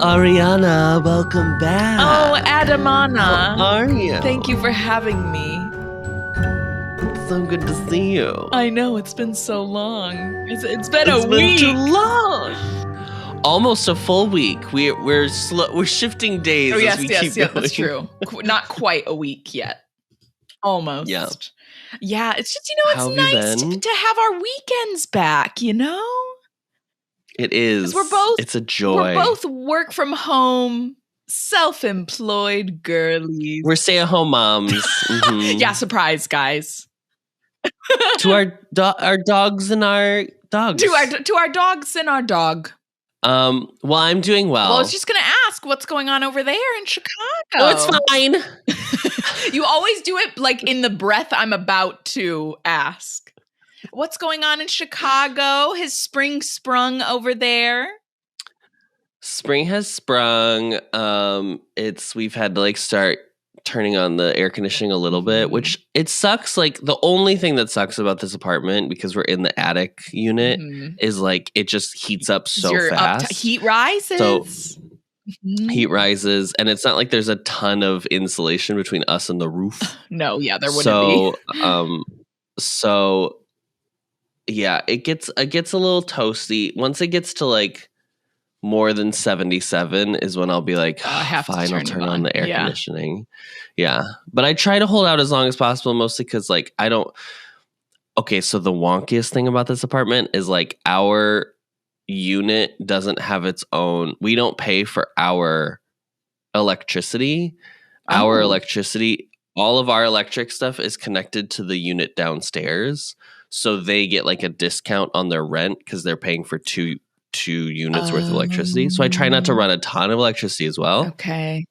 Ariana, welcome back. Oh, How Adamana. are you? Thank you for having me. It's so good to see you. I know, it's been so long. It's been It's a been week. too long. Almost a full week. We're shifting days Oh, as we yes, keep yeah, going. that's true. Not quite a week yet. Almost. Yeah. Yeah, it's just, How it's have you nice been? to have our weekends back, It is. It's a joy. We're both work from home, self-employed girlies. We're stay-at-home moms. Mhm. Yeah, surprise, guys. To our dogs and our dogs. To our dogs and our dog. Well, I'm doing well. Well, I was just going to ask what's going on over there in Chicago. Oh, it's fine. You always do it like in the breath I'm about to ask. What's going on in Chicago? Has spring sprung over there? Spring has sprung. We've had to start turning on the air conditioning a little bit, which it sucks. Like the only thing that sucks about this apartment, because we're in the attic unit, is it just heats up so fast. Heat rises. So heat rises, and it's not like there's a ton of insulation between us and the roof. No, yeah, there wouldn't be. So yeah, it gets a little toasty. Once it gets to more than 77 is when I'll be like, fine, I'll turn on the air conditioning. Yeah. But I try to hold out as long as possible, mostly because I don't. Okay, so the wonkiest thing about this apartment is our unit doesn't have its own. We don't pay for our electricity. Our electricity, all of our electric stuff is connected to the unit downstairs. So they get a discount on their rent because they're paying for two units worth of electricity. So I try not to run a ton of electricity as well. Okay.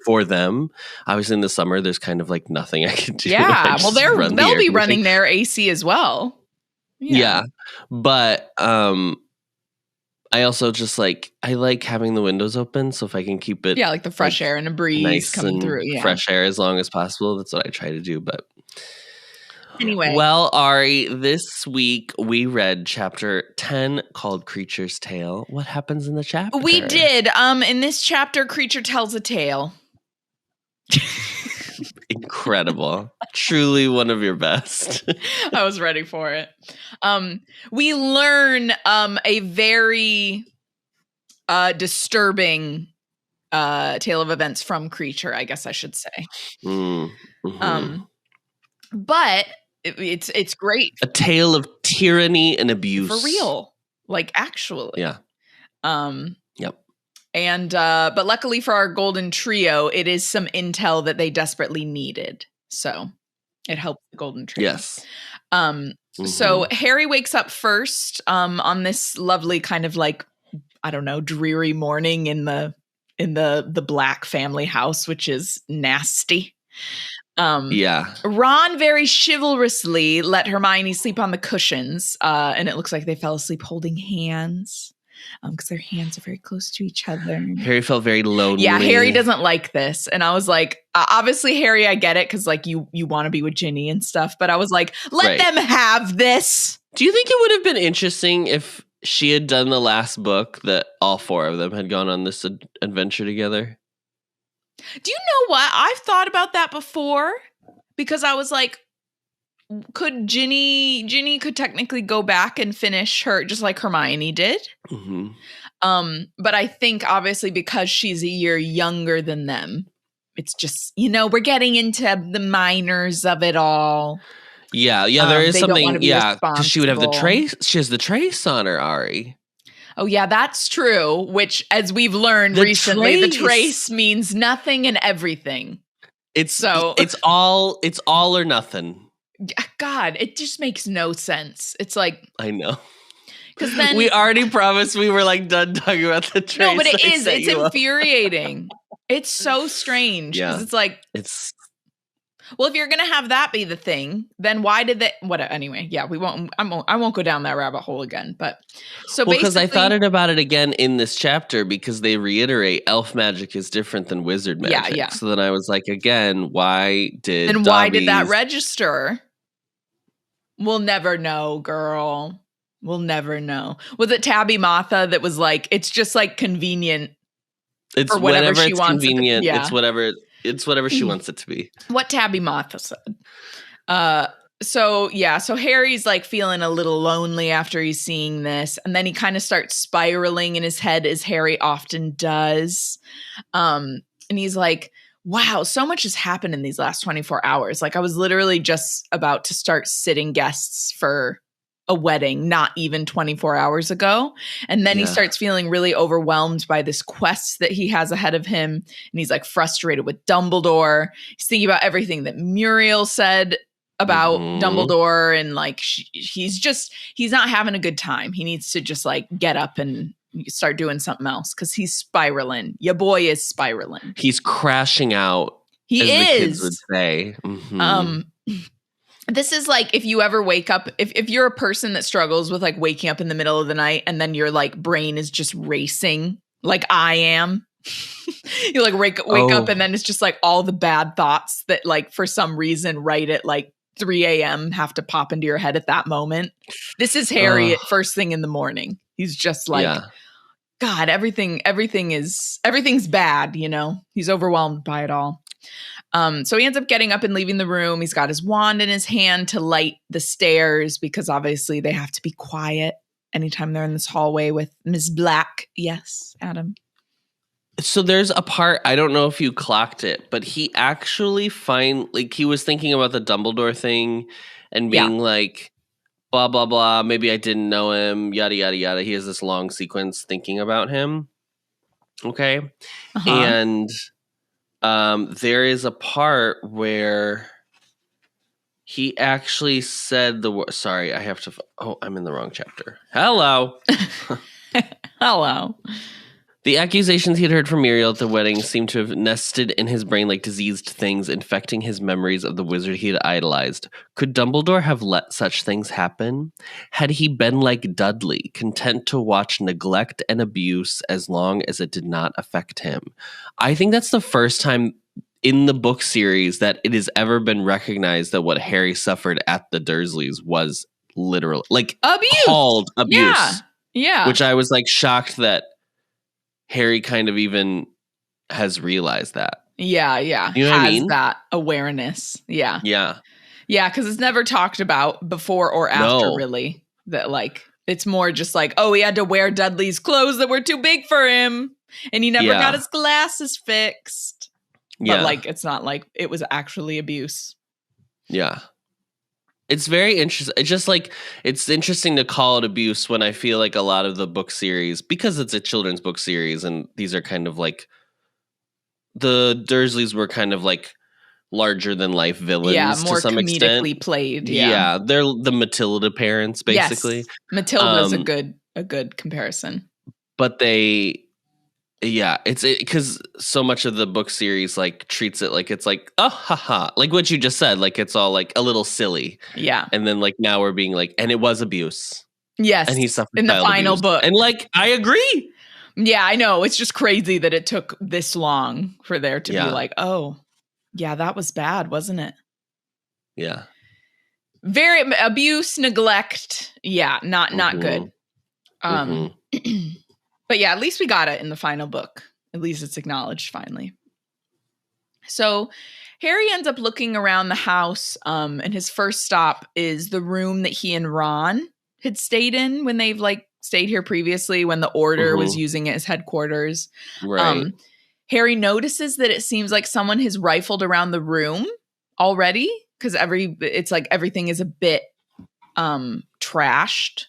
For them, obviously in the summer, there's kind of nothing I can do. Yeah. Well, they'll be running their AC as well. Yeah. But I also just I like having the windows open. So if I can keep it, the fresh air and a breeze nice coming through. Yeah. Fresh air as long as possible. That's what I try to do. But anyway. Well, Ari, this week we read chapter 10 called Kreacher's Tale. What happens in the chapter? We did. In this chapter, Kreacher tells a tale. Incredible. Truly one of your best. I was ready for it. We learn a very disturbing tale of events from Kreacher, I guess I should say. But it's great. A tale of tyranny and abuse. For real. Actually. Yeah. Yep. And but luckily for our golden trio, it is some intel that they desperately needed. So it helped the golden trio. Yes. So Harry wakes up first on this lovely kind of I don't know, dreary morning in the Black family house, which is nasty. Yeah. Ron very chivalrously let Hermione sleep on the cushions, and it looks like they fell asleep holding hands because their hands are very close to each other. Harry felt very lonely. Yeah, Harry doesn't like this, and I was like, obviously, Harry, I get it because you want to be with Ginny and stuff, but I was like, let them have this. Do you think it would have been interesting if she had done the last book that all four of them had gone on this adventure together? Do you know what? I've thought about that before because I was like, could Ginny could technically go back and finish her just like Hermione did. But I think obviously because she's a year younger than them, it's just, we're getting into the minors of it all. Yeah, there is something. Yeah, because she would have the trace. She has the trace on her, Ari. Oh, yeah, that's true. Which, as we've learned recently, the trace means nothing and everything. It's all or nothing. God, it just makes no sense. It's like, I know. Because then we already promised we were done talking about the trace. No, but it is. It's infuriating. It's so strange because it's well, if you're gonna have that be the thing, then why did they? What? Anyway, yeah, we won't. I won't go down that rabbit hole again. But because I thought about it again in this chapter because they reiterate elf magic is different than wizard magic. Yeah. So then I was like, again, why did that register? We'll never know, girl. We'll never know. Was it Tabby Matha that was like, it's just convenient It's whenever she wants convenient. It's whatever she wants it to be. What Tabby Moth said. So Harry's like feeling a little lonely after he's seeing this. And then he kind of starts spiraling in his head, as Harry often does. And he's like, wow, so much has happened in these last 24 hours. Like, I was literally just about to start sitting guests for a wedding, not even 24 hours ago. And then he starts feeling really overwhelmed by this quest that he has ahead of him. And he's like frustrated with Dumbledore. He's thinking about everything that Muriel said about Dumbledore, and like he's not having a good time. He needs to just like get up and start doing something else, because he's spiraling. Your boy is spiraling. He's crashing out. He is. The kids would say. This is like, if you ever wake up, if you're a person that struggles with like waking up in the middle of the night and then your like brain is just racing, like I am. You like wake up and then it's just like all the bad thoughts that like for some reason right at like 3 a.m. have to pop into your head at that moment. This is Harry at first thing in the morning. He's just like, God, everything's bad, you know? He's overwhelmed by it all. So he ends up getting up and leaving the room. He's got his wand in his hand to light the stairs, because obviously they have to be quiet anytime they're in this hallway with Ms. Black. Yes, Adam. So there's a part, I don't know if you clocked it, but he actually he was thinking about the Dumbledore thing and being like, blah, blah, blah. Maybe I didn't know him, yada, yada, yada. He has this long sequence thinking about him. Okay. And there is a part where he actually said the word. Sorry, I have to. I'm in the wrong chapter. Hello. Hello. The accusations he had heard from Muriel at the wedding seemed to have nested in his brain like diseased things, infecting his memories of the wizard he had idolized. Could Dumbledore have let such things happen? Had he been like Dudley, content to watch neglect and abuse as long as it did not affect him? I think that's the first time in the book series that it has ever been recognized that what Harry suffered at the Dursleys was literal, like abuse. Called abuse. Yeah. Which I was like shocked that Harry kind of even has realized that. Yeah. You know what I mean? That awareness. Yeah. Yeah. Yeah, because it's never talked about before or after, really. That like, it's more just like, oh, he had to wear Dudley's clothes that were too big for him. And he never got his glasses fixed. But like, it's not like it was actually abuse. Yeah. It's very interesting. It's just like, it's interesting to call it abuse when I feel like a lot of the book series, because it's a children's book series and these are kind of like, the Dursleys were kind of like larger than life villains to some extent. More comedically played. Yeah, they're the Matilda parents, basically. Yes. Matilda's a good comparison. But it's because so much of the book series like treats it like it's like, oh, haha, like what you just said, like it's all like a little silly. Yeah. And then like now we're being like, and it was abuse. Yes. And he suffered in the final book. And like, I agree. Yeah, I know. It's just crazy that it took this long for there to be like, oh, yeah, that was bad, wasn't it? Yeah. Very abuse, neglect. Yeah, not good. But yeah, at least we got it in the final book. At least it's acknowledged finally. So Harry ends up looking around the house, and his first stop is the room that he and Ron had stayed in when they've like stayed here previously, when the Order was using it as headquarters. Right. Harry notices that it seems like someone has rifled around the room already, because it's like everything is a bit trashed.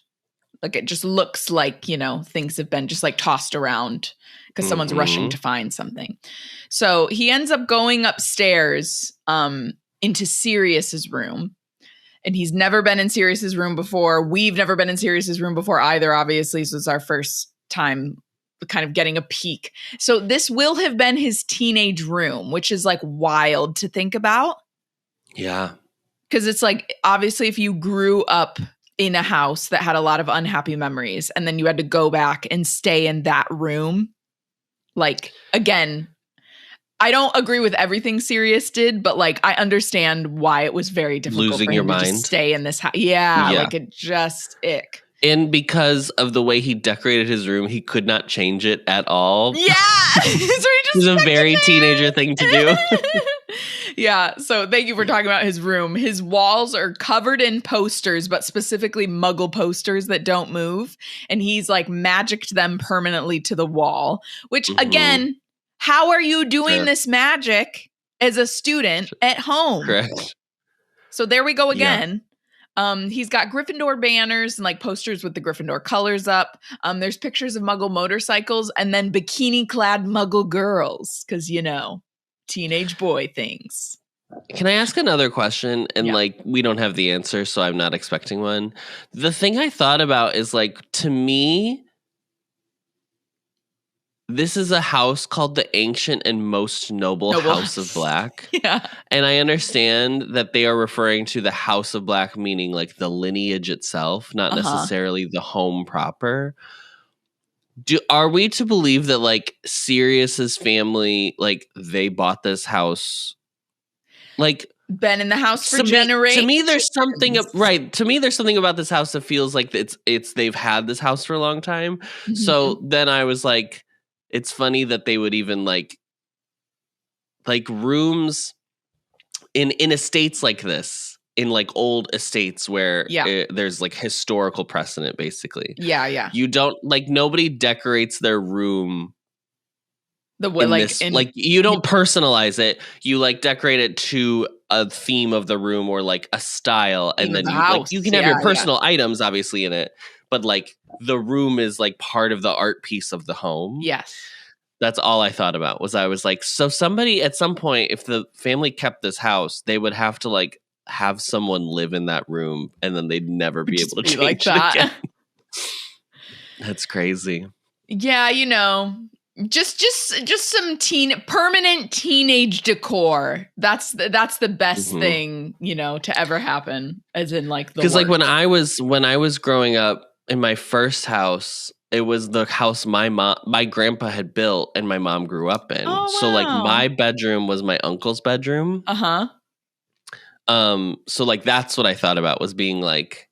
Like it just looks like, you know, things have been just like tossed around because someone's rushing to find something. So he ends up going upstairs into Sirius's room. And he's never been in Sirius's room before. We've never been in Sirius's room before either, obviously. So it's our first time kind of getting a peek. So this will have been his teenage room, which is like wild to think about. Yeah. Because it's like, obviously, if you grew up in a house that had a lot of unhappy memories and then you had to go back and stay in that room, like, again, I don't agree with everything Sirius did, but like I understand why it was very difficult losing for him your to mind, just stay in this house. Yeah, like it just ick. And because of the way he decorated his room, he could not change it at all. Yeah. So he just it was a very teenager thing to do. Yeah. So thank you for talking about his room. His walls are covered in posters, but specifically Muggle posters that don't move. And he's like magicked them permanently to the wall, which again, how are you doing this magic as a student at home? Correct. So there we go again. He's got Gryffindor banners and like posters with the Gryffindor colors up. There's pictures of Muggle motorcycles and then bikini-clad Muggle girls because, you know, teenage boy things. Can I ask another question? And like, we don't have the answer, so I'm not expecting one. The thing I thought about is like, to me, this is a house called the Ancient and Most Noble House of Black. Yeah. And I understand that they are referring to the House of Black, meaning like the lineage itself, not necessarily the home proper. Are we to believe that like Sirius's family, like they bought this house, like been in the house for generations? To me, there's something To me, there's something about this house that feels like it's they've had this house for a long time. So then I was like, it's funny that they would even like rooms in estates like this, in like old estates where there's like historical precedent, basically. Yeah. You don't like nobody decorates their room the way you don't personalize it. You like decorate it to a theme of the room or like a style, and then you can have your personal items obviously in it, but like the room is like part of the art piece of the home. Yes. That's all I thought about. I was like, so somebody at some point, if the family kept this house, they would have to like have someone live in that room, and then they'd never be able to change like that. It again. That's crazy. Yeah, you know, just some permanent teenage decor. That's the best thing, you know, to ever happen. As in like because like when I was growing up in my first house. It was the house my grandpa had built and my mom grew up in. Oh, wow. So like my bedroom was my uncle's bedroom. So like that's what I thought about, was being like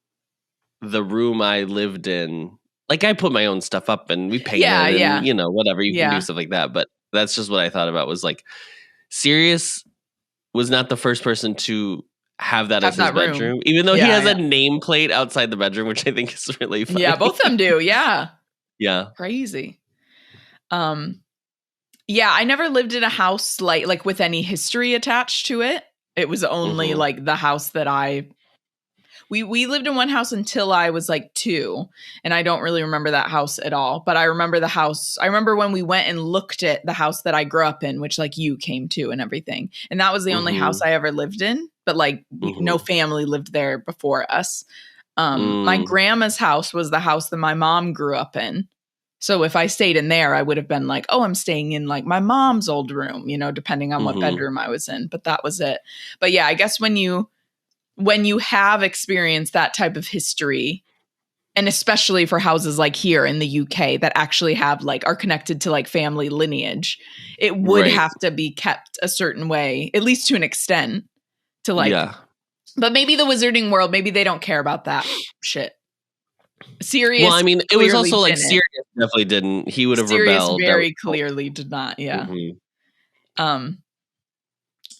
the room I lived in. Like I put my own stuff up and we painted and you know, whatever, you can do stuff like that. But that's just what I thought about, was like Sirius was not the first person to have that as his bedroom, even though he has a nameplate outside the bedroom, which I think is really funny. Yeah, both of them do. Yeah. Yeah. Crazy. Yeah, I never lived in a house like with any history attached to it. It was only like the house that we lived in one house until I was like 2, and I don't really remember that house at all. But I remember the house. I remember when we went and looked at the house that I grew up in, which like you came to and everything. And that was the only house I ever lived in. But like no family lived there before us. My grandma's house was the house that my mom grew up in. So if I stayed in there, I would have been like, oh, I'm staying in like my mom's old room, you know, depending on what bedroom I was in. But that was it. But yeah, I guess when you have experienced that type of history, and especially for houses like here in the UK that actually have like are connected to like family lineage, it would have to be kept a certain way, at least to an extent, to like, but maybe the Wizarding World, maybe they don't care about that shit. Sirius. Well, I mean, it was also like Sirius definitely didn't. He would have rebelled. Very clearly did not. Yeah.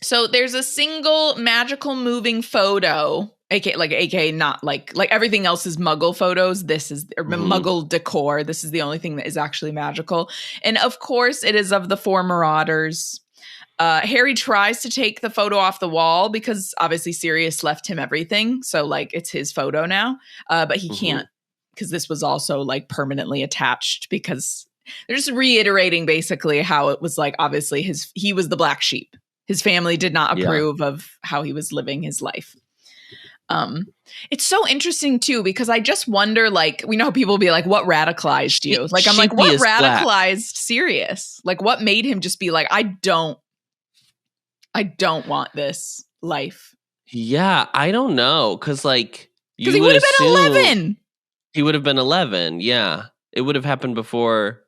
So there's a single magical moving photo, aka not like everything else is Muggle photos. This is Muggle decor. This is the only thing that is actually magical. And of course, it is of the 4 Marauders. Harry tries to take the photo off the wall because obviously Sirius left him everything. So like it's his photo now, but he can't, because this was also like permanently attached, because they're just reiterating basically how it was like, obviously he was the black sheep. His family did not approve of how he was living his life. It's so interesting too, because I just wonder, like, we know people will be like, what radicalized you? Like, I'm like, what radicalized Sirius? Like, what made him just be like, I don't want this life. Yeah, I don't know. Because like, because he would have been 11. He would have been 11. Yeah. It would have happened before.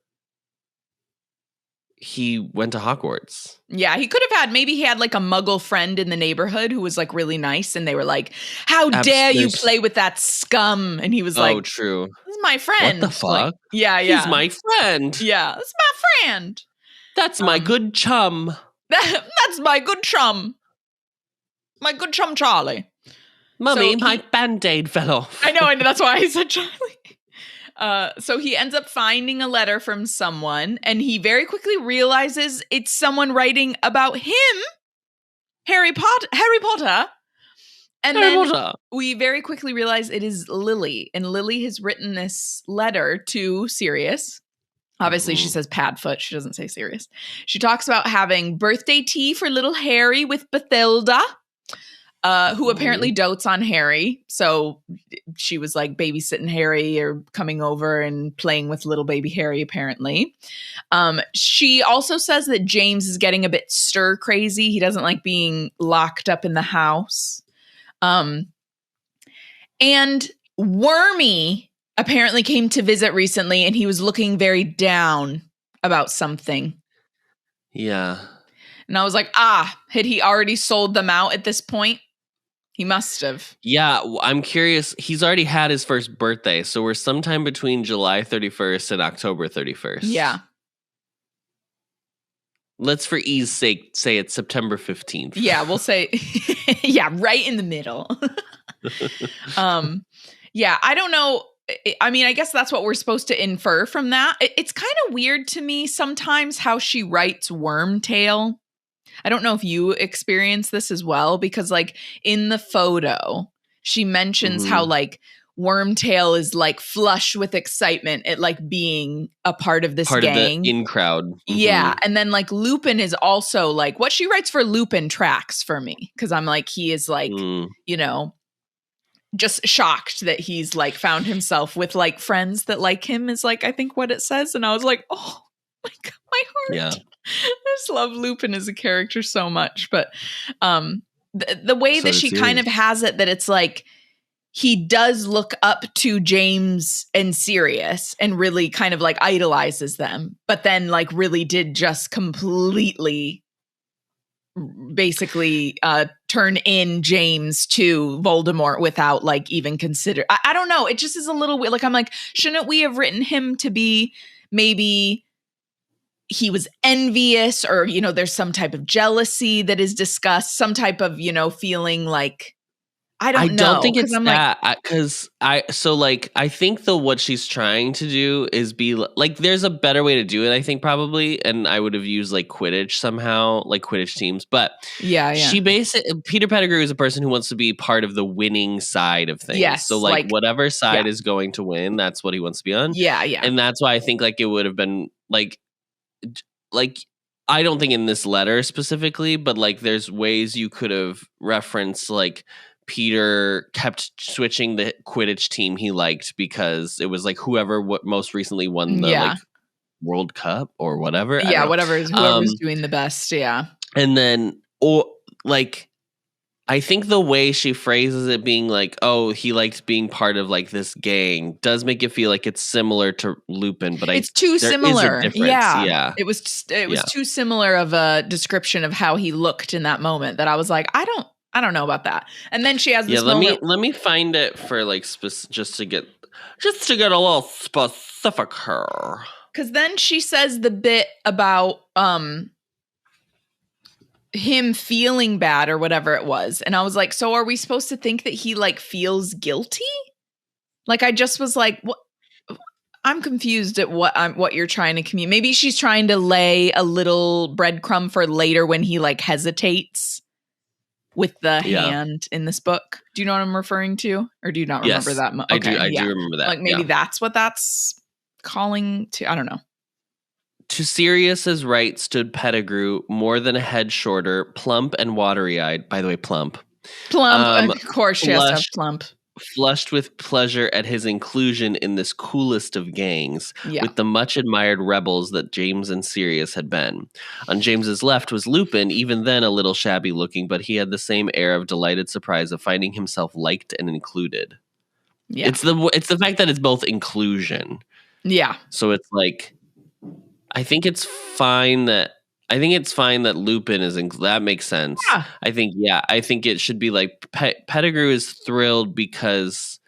he went to Hogwarts. Yeah, he could have had, maybe he had like a muggle friend in the neighborhood who was like really nice, and they were like, how dare you play with that scum? And he was like, true. This is my friend. What the fuck? Like, yeah. He's my friend. Yeah, that's my friend. That's my good chum. That's my good chum. My good chum Charlie. Mummy, my Band-Aid fell off. I know, that's why I said Charlie. So he ends up finding a letter from someone, and he very quickly realizes it's someone writing about him, Harry Potter. And then we very quickly realize it is Lily, and Lily has written this letter to Sirius. Obviously, she says Padfoot. She doesn't say Sirius. She talks about having birthday tea for little Harry with Bathilda, who apparently dotes on Harry. So she was like babysitting Harry or coming over and playing with little baby Harry, apparently. She also says that James is getting a bit stir crazy. He doesn't like being locked up in the house. And Wormy apparently came to visit recently, and he was looking very down about something. Yeah. And I was like, had he already sold them out at this point? He must have. Yeah, I'm curious. He's already had his first birthday, so we're sometime between July 31st and October 31st. Yeah. Let's, for ease sake, say it's September 15th. Yeah, we'll say, right in the middle. Yeah, I don't know. I mean, I guess that's what we're supposed to infer from that. It's kind of weird to me sometimes how she writes Wormtail. I don't know if you experience this as well, because like in the photo, she mentions how like Wormtail is like flush with excitement at like being a part of this gang. Of the in crowd. Yeah. And then like Lupin is also like, what she writes for Lupin tracks for me. Cause I'm like, he is like, you know, just shocked that he's like found himself with like friends that like him is like, I think what it says. And I was like, oh my God, my heart. Yeah. I just love Lupin as a character so much. But the way that she kind of has it, that it's like, he does look up to James and Sirius and really kind of like idolizes them, but then like really did just completely basically turn in James to Voldemort without like even consider. I don't know. It just is a little weird. Like, I'm like, shouldn't we have written him to be maybe he was envious, or, you know, there's some type of jealousy that is discussed, some type of, you know, feeling like, I don't think it's that, because I think what she's trying to do is be like, there's a better way to do it, I think, probably, and I would have used like Quidditch somehow, like Quidditch teams, but she basically, Peter Pettigrew is a person who wants to be part of the winning side of things. Yes, so like whatever side is going to win, that's what he wants to be on. Yeah. And that's why I think like it would have been like I don't think in this letter specifically, but like there's ways you could have referenced like Peter kept switching the Quidditch team he liked because it was like whoever most recently won the like World Cup or whatever. Yeah, whoever's doing the best. Yeah. And then, or like, I think the way she phrases it being like, oh, he liked being part of like this gang does make it feel like it's similar to Lupin, but it's too similar. Yeah. It was too similar of a description of how he looked in that moment that I was like, I don't know about that. And then she has this moment. Let me find it for like just to get a little specific her. Because then she says the bit about him feeling bad or whatever it was, and I was like, so are we supposed to think that he like feels guilty? Like, I just was like, what? I'm confused at what you're trying to communicate. Maybe she's trying to lay a little breadcrumb for later when he like hesitates with the hand in this book. Do you know what I'm referring to? Or do you not remember that? Okay, I do remember that. Like maybe that's what that's calling to. I don't know. To Sirius's right stood Pettigrew, more than a head shorter, plump and watery-eyed. By the way, plump. Plump, of course she has to have plump. Flushed with pleasure at his inclusion in this coolest of gangs, with the much-admired rebels that James and Sirius had been. On James's left was Lupin, even then a little shabby-looking, but he had the same air of delighted surprise of finding himself liked and included. Yeah. It's the fact that it's both inclusion. Yeah. So it's like, I think it's fine that Lupin is that makes sense. Yeah. I think it should be like Pettigrew is thrilled because,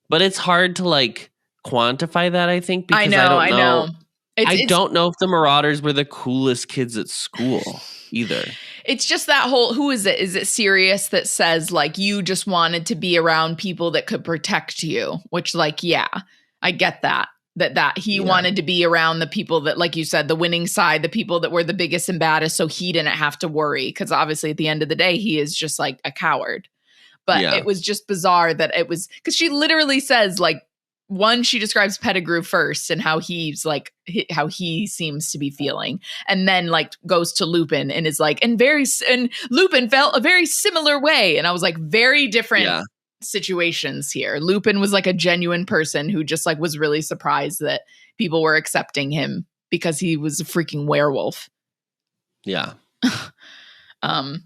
but it's hard to like quantify that. I think because I don't know. I don't know if the Marauders were the coolest kids at school either. It's just that whole, who is it? Is it Sirius that says like, you just wanted to be around people that could protect you, which like, yeah, I get that he wanted to be around the people that, like you said, the winning side, the people that were the biggest and baddest. So he didn't have to worry. Cause obviously at the end of the day, he is just like a coward, but it was just bizarre that it was, cause she literally says like, one, she describes Pettigrew first and how he's like, how he seems to be feeling. And then like goes to Lupin and is like, and Lupin felt a very similar way. And I was like, very different situations here. Lupin was like a genuine person who just like was really surprised that people were accepting him because he was a freaking werewolf. Yeah. And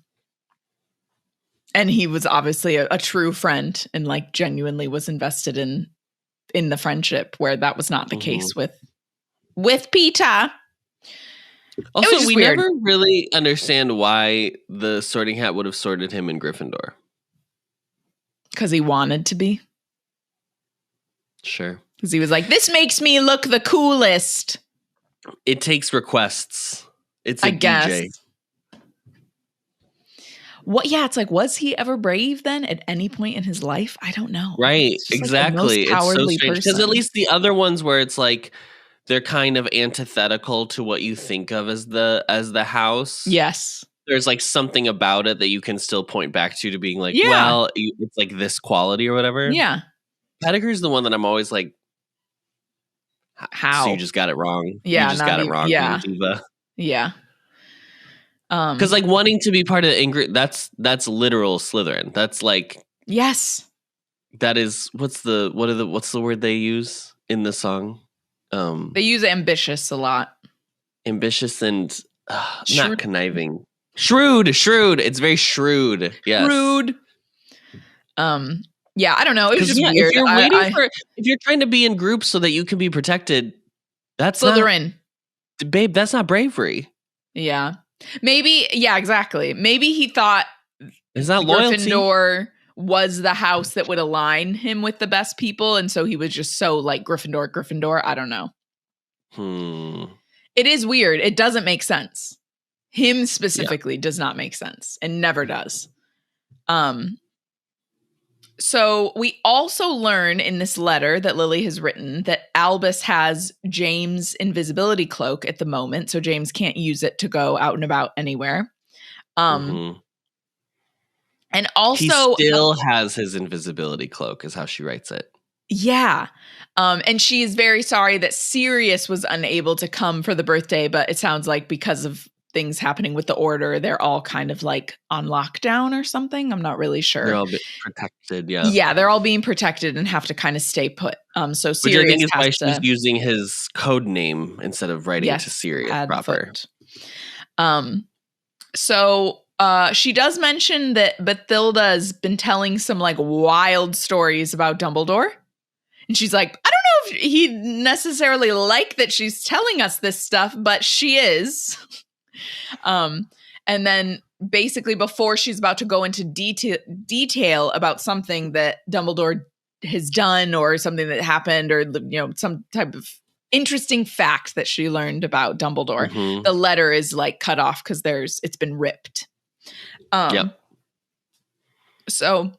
he was obviously a true friend and like genuinely was invested in the friendship, where that was not the case with Peter. Also, we never really understand why the Sorting Hat would have sorted him in Gryffindor. Because he wanted to be. Sure. Because he was like, this makes me look the coolest. It takes requests. It's a DJ. Guess. What? Yeah, it's like, was he ever brave then at any point in his life? I don't know. Right, exactly. Like it's so strange because at least the other ones where it's like they're kind of antithetical to what you think of as the house. Yes. There's like something about it that you can still point back to being like, well, it's like this quality or whatever. Yeah. Pettigrew's the one that I'm always like, how? So you just got it wrong. Yeah. You just got it wrong. Yeah. Diva. Yeah. Because like wanting to be part of the that's literal Slytherin. That's like, yes, that is what's the word they use in the song? They use ambitious a lot. Ambitious and not conniving. Shrewd. It's very shrewd. Yes. Shrewd. Yeah, I don't know. It was just weird. If you're trying to be in groups so that you can be protected, that's Slytherin. Babe, that's not bravery. Yeah. Maybe, yeah, exactly. Maybe he thought is that loyalty? Gryffindor was the house that would align him with the best people, and so he was just so like Gryffindor. I don't know. It is weird. It doesn't make sense. Him specifically does not make sense and never does. So we also learn in this letter that Lily has written that Albus has James' invisibility cloak at the moment, so James can't use it to go out and about anywhere. And also he still has his invisibility cloak, is how she writes it. Yeah. And she is very sorry that Sirius was unable to come for the birthday, but it sounds like because of things happening with the order, they're all kind of like on lockdown or something. I'm not really sure. They're all protected, yeah. Yeah, they're all being protected and have to kind of stay put. So Sirius, which I think is why she's using his code name instead of writing to Sirius proper. So she does mention that Bathilda's been telling some like wild stories about Dumbledore. And she's like, I don't know if he'd necessarily like that she's telling us this stuff, but she is. And then basically before she's about to go into detail about something that Dumbledore has done or something that happened or, you know, some type of interesting fact that she learned about Dumbledore, the letter is like cut off because it's been ripped. So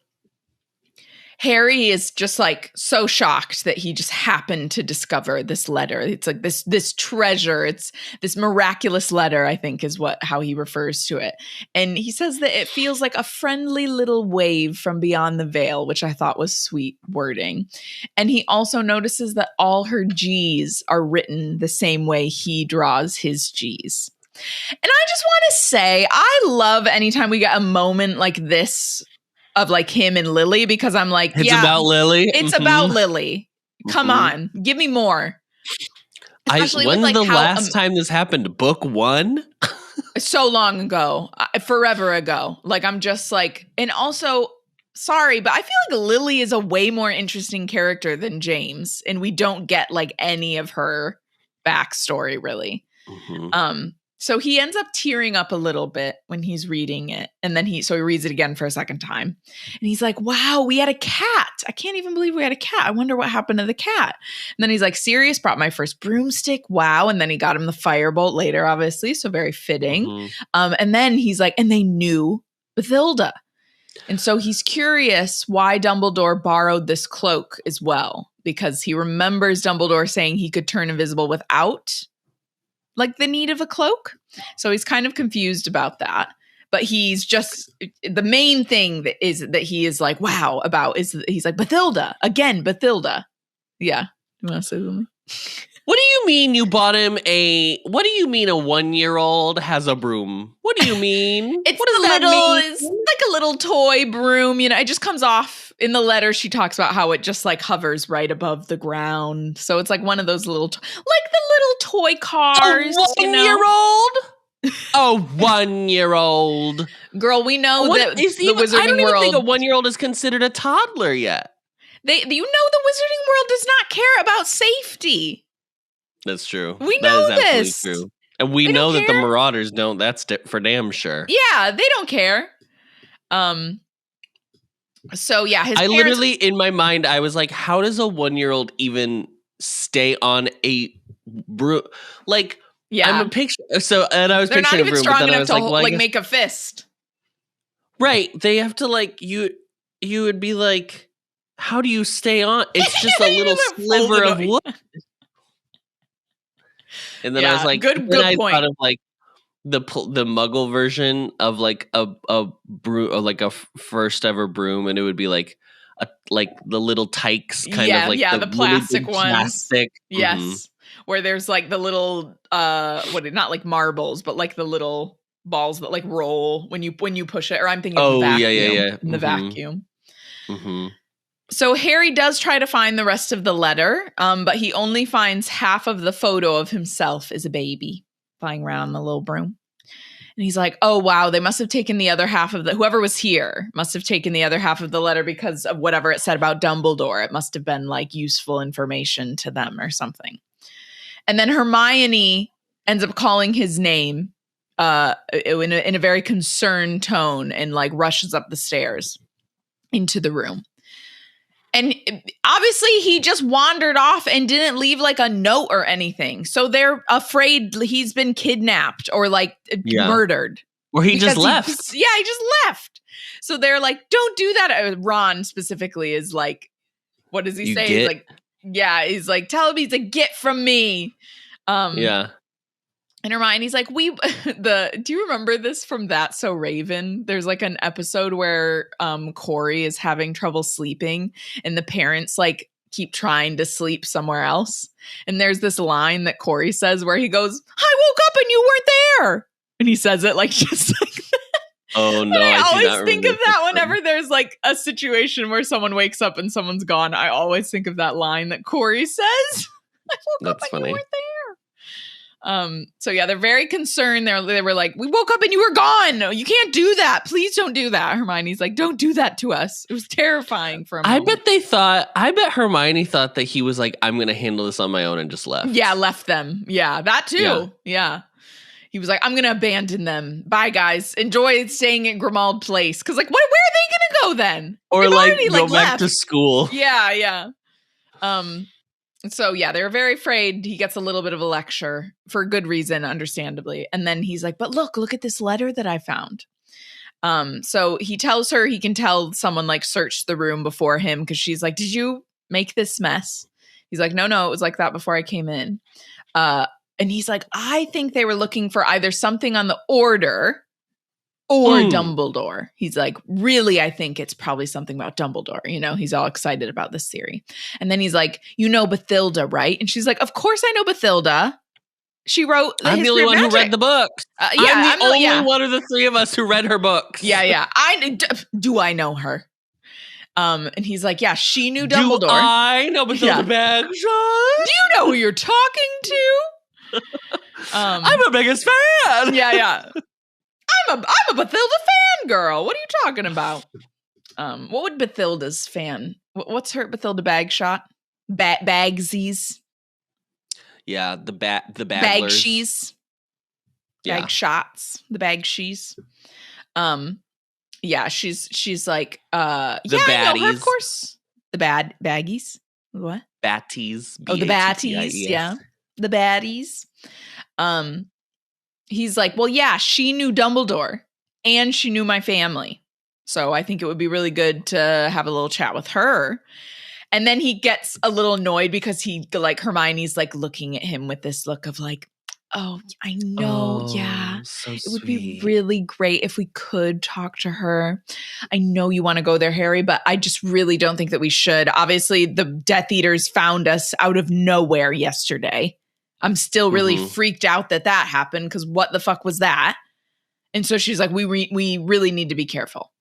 Harry is just like so shocked that he just happened to discover this letter. It's like this treasure. It's this miraculous letter, I think is how he refers to it. And he says that it feels like a friendly little wave from beyond the veil, which I thought was sweet wording. And he also notices that all her G's are written the same way he draws his G's. And I just want to say, I love anytime we get a moment like this of like him and Lily, because I'm like, it's about Lily. It's about Lily. Come on, give me more. When's the last time this happened? Book 1? So long ago, forever ago. Like, I'm just like, and also, sorry, but I feel like Lily is a way more interesting character than James, and we don't get like any of her backstory, really. Mm-hmm. So he ends up tearing up a little bit when he's reading it. And then he reads it again for a second time. And he's like, wow, we had a cat. I can't even believe we had a cat. I wonder what happened to the cat. And then he's like, Sirius brought my first broomstick. Wow. And then he got him the firebolt later, obviously. So very fitting. Mm-hmm. And then he's like, and they knew Bathilda. And so he's curious why Dumbledore borrowed this cloak as well, because he remembers Dumbledore saying he could turn invisible without like the need of a cloak. So he's kind of confused about that. But he's just, the main thing that he is like, wow, about is he's like, Bathilda, again, Bathilda. Yeah. You want to say something? What do you mean you bought him what do you mean a 1-year-old has a broom? What do you mean? It's what does that mean? It's like a little toy broom, you know, it just comes off. In the letter, she talks about how it just like hovers right above the ground. So it's like one of those little, like the little toy cars. A 1-year-old? A 1-year-old. Girl, we know that the Wizarding World. I don't even think a 1-year-old is considered a toddler yet. The Wizarding World does not care about safety. That's true. We know that is this. True. And we know that the Marauders don't. That's for damn sure. Yeah, they don't care. So yeah, his parents, literally in my mind, I was like, how does a 1-year-old even stay on a broom? Like, yeah, I'm a picture. So, and I was they're picturing not even a broom, strong enough to like, make a fist. Right. They have to like you would be like, how do you stay on? It's just a little sliver of wood. And then I was like, good I point. thought of like the Muggle version of like a broom, or like a first ever broom, and it would be like the little tykes kind of like the plastic really ones. Plastic. Yes, mm-hmm. Where there's like the little not like marbles, but like the little balls that like roll when you push it. Or I'm thinking of the vacuum, yeah. In the vacuum. Mm-hmm. So Harry does try to find the rest of the letter, but he only finds half of the photo of himself as a baby flying around in the little broom. And he's like, oh, wow, they must have taken the other half of whoever was here must have taken the other half of the letter because of whatever it said about Dumbledore. It must have been like useful information to them or something. And then Hermione ends up calling his name in a very concerned tone and like rushes up the stairs into the room. And obviously he just wandered off and didn't leave like a note or anything. So they're afraid he's been kidnapped or like murdered. Or he just left. He just left. So they're like, don't do that. Ron specifically is like, what does he say? He's like, he's like, tell him he's a get from me. And Hermione's like, do you remember this from That's So Raven? There's like an episode where Corey is having trouble sleeping and the parents like keep trying to sleep somewhere else. And there's this line that Corey says where he goes, I woke up and you weren't there. And he says it like just like that. Oh no. I always think of that whenever there's like a situation where someone wakes up and someone's gone. I always think of that line that Corey says. I woke up and you weren't there. So yeah, they're very concerned. They were like, we woke up and you were gone. No, you can't do that. Please don't do that. Hermione's like, don't do that to us. It was terrifying for a moment. I bet Hermione thought that he was like, I'm going to handle this on my own and just left. Yeah, left them. Yeah, that too. Yeah. He was like, I'm going to abandon them. Bye, guys. Enjoy staying at Grimmauld Place. Because like, where are they going to go then? Or they've go back to school. Yeah. So yeah, they were very afraid. He gets a little bit of a lecture for good reason, understandably. And then he's like, but look at this letter that I found. So he tells her he can tell someone like searched the room before him because she's like, did you make this mess? He's like, no, it was like that before I came in. And he's like, I think they were looking for either something on the Order or Dumbledore. He's like, really, I think it's probably something about Dumbledore. You know, he's all excited about this theory. And then he's like, you know Bathilda, right? And she's like, of course I know Bathilda. She wrote the I'm the only one who read the books. I'm the only one of the three of us who read her books. Yeah. Do I know her? And he's like, yeah, she knew Dumbledore. Do I know Bathilda Bagshot? Do you know who you're talking to? I'm her biggest fan. Yeah. I'm a Bathilda fan girl. What are you talking about? What would Bathilda's fan? What's her Bathilda Bagshot? Bagsies. Yeah, the bagglers. Bagshees. Bag shots. The bagshees. Yeah, she's like, the yeah, baddies. I know her, of course. The baggies. What? Batties. Oh, the batties. Yeah. The baddies. He's like, well, yeah, she knew Dumbledore and she knew my family. So I think it would be really good to have a little chat with her. And then he gets a little annoyed because Hermione's like looking at him with this look of like, oh, I know. Yeah. So it would be really great if we could talk to her. I know you want to go there, Harry, but I just really don't think that we should. Obviously, the Death Eaters found us out of nowhere yesterday. I'm still really freaked out that happened because what the fuck was that? And so she's like, we really need to be careful.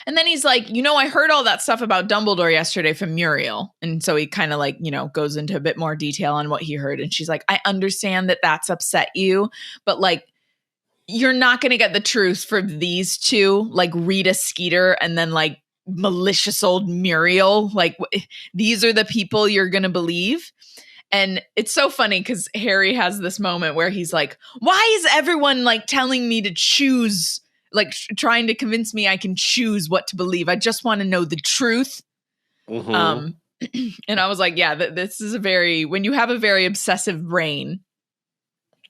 And then he's like, I heard all that stuff about Dumbledore yesterday from Muriel. And so he kind of goes into a bit more detail on what he heard. And she's like, I understand that that's upset you, but you're not going to get the truth for these two, like Rita Skeeter and then malicious old Muriel. These are the people you're going to believe. And it's so funny because Harry has this moment where he's like, why is everyone telling me to choose, trying to convince me I can choose what to believe? I just want to know the truth. And I was like, yeah, this is when you have a very obsessive brain,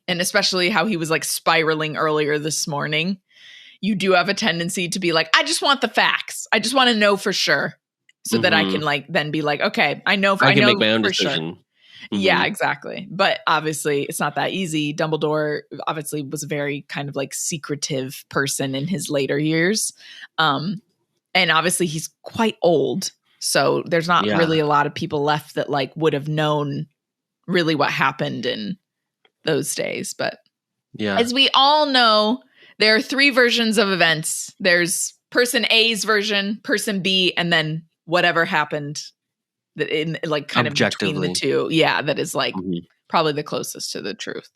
and especially how he was spiraling earlier this morning, you do have a tendency to be like, I just want the facts. I just want to know for sure so that I can then be like, okay, I know I can know make my own for decision. Sure. Yeah, exactly. But obviously it's not that easy. Dumbledore obviously was a very kind of secretive person in his later years. And obviously he's quite old. So there's not really a lot of people left that would have known really what happened in those days. But as we all know, there are 3 versions of events. There's person A's version, person B, and then whatever happened in kind of between the two. Yeah, that is probably the closest to the truth.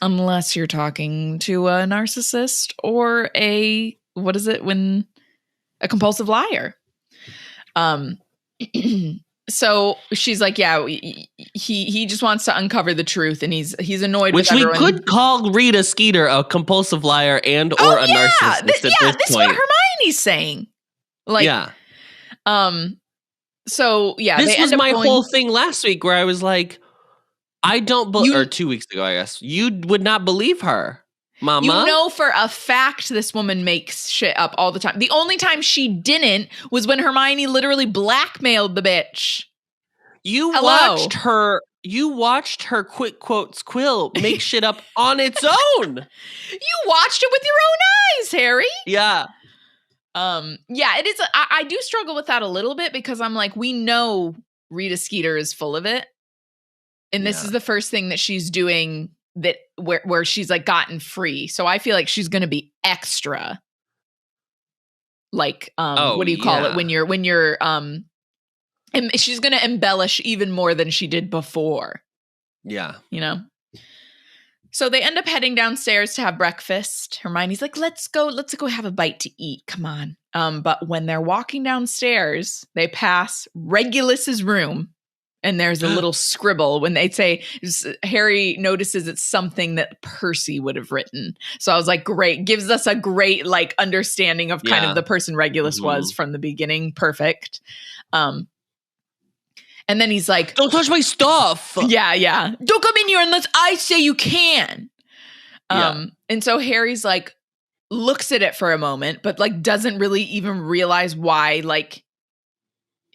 Unless you're talking to a narcissist or a compulsive liar. So she's like, yeah, he just wants to uncover the truth, and he's annoyed with everyone. Which we could call Rita Skeeter a compulsive liar or a narcissist. This is what Hermione's saying. So yeah, this was my whole thing last week where I was like, I don't believe, or 2 weeks ago, I guess, you would not believe her, Mama. You know for a fact this woman makes shit up all the time. The only time she didn't was when Hermione literally blackmailed the bitch. You watched her quick quotes quill make shit up on its own. You watched it with your own eyes, Harry. Yeah. Yeah, it is. I do struggle with that a little bit because I'm like, we know Rita Skeeter is full of it. And this is the first thing that she's doing that where she's gotten free. So I feel like she's going to be extra. What do you call it when you're and she's going to embellish even more than she did before. Yeah. So they end up heading downstairs to have breakfast. Hermione's like, let's go have a bite to eat. Come on. But when they're walking downstairs, they pass Regulus's room, and there's a little scribble when they say, Harry notices it's something that Percy would have written. So I was like, great. Gives us a great understanding of kind of the person Regulus was from the beginning. Perfect. And then he's like, don't touch my stuff. Yeah. Don't come in here unless I say you can. And so Harry's looks at it for a moment, but doesn't really even realize why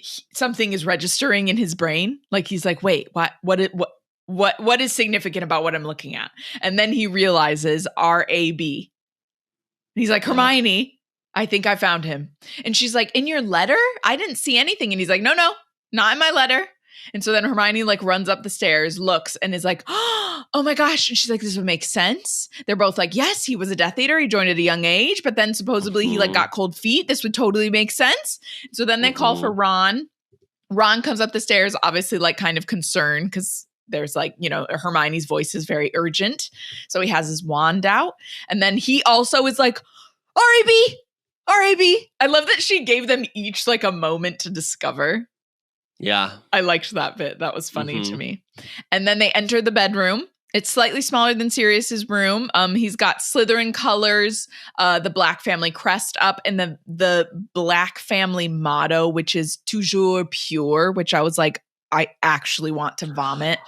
something is registering in his brain. He's like, wait, what is significant about what I'm looking at? And then he realizes R-A-B. He's like, Hermione, I think I found him. And she's like, in your letter? I didn't see anything. And he's like, no, not in my letter. And so then Hermione runs up the stairs, looks, and is like, oh my gosh. And she's like, this would make sense. They're both like, yes, he was a Death Eater. He joined at a young age, but then supposedly he got cold feet. This would totally make sense. So then they call for Ron. Ron comes up the stairs, obviously kind of concerned because there's Hermione's voice is very urgent. So he has his wand out. And then he also is like, R.A.B. I love that she gave them each a moment to discover. Yeah. I liked that bit. That was funny to me. And then they enter the bedroom. It's slightly smaller than Sirius's room. He's got Slytherin colors, the Black family crest up, and the Black family motto, which is toujours pure, which I was like, I actually want to vomit.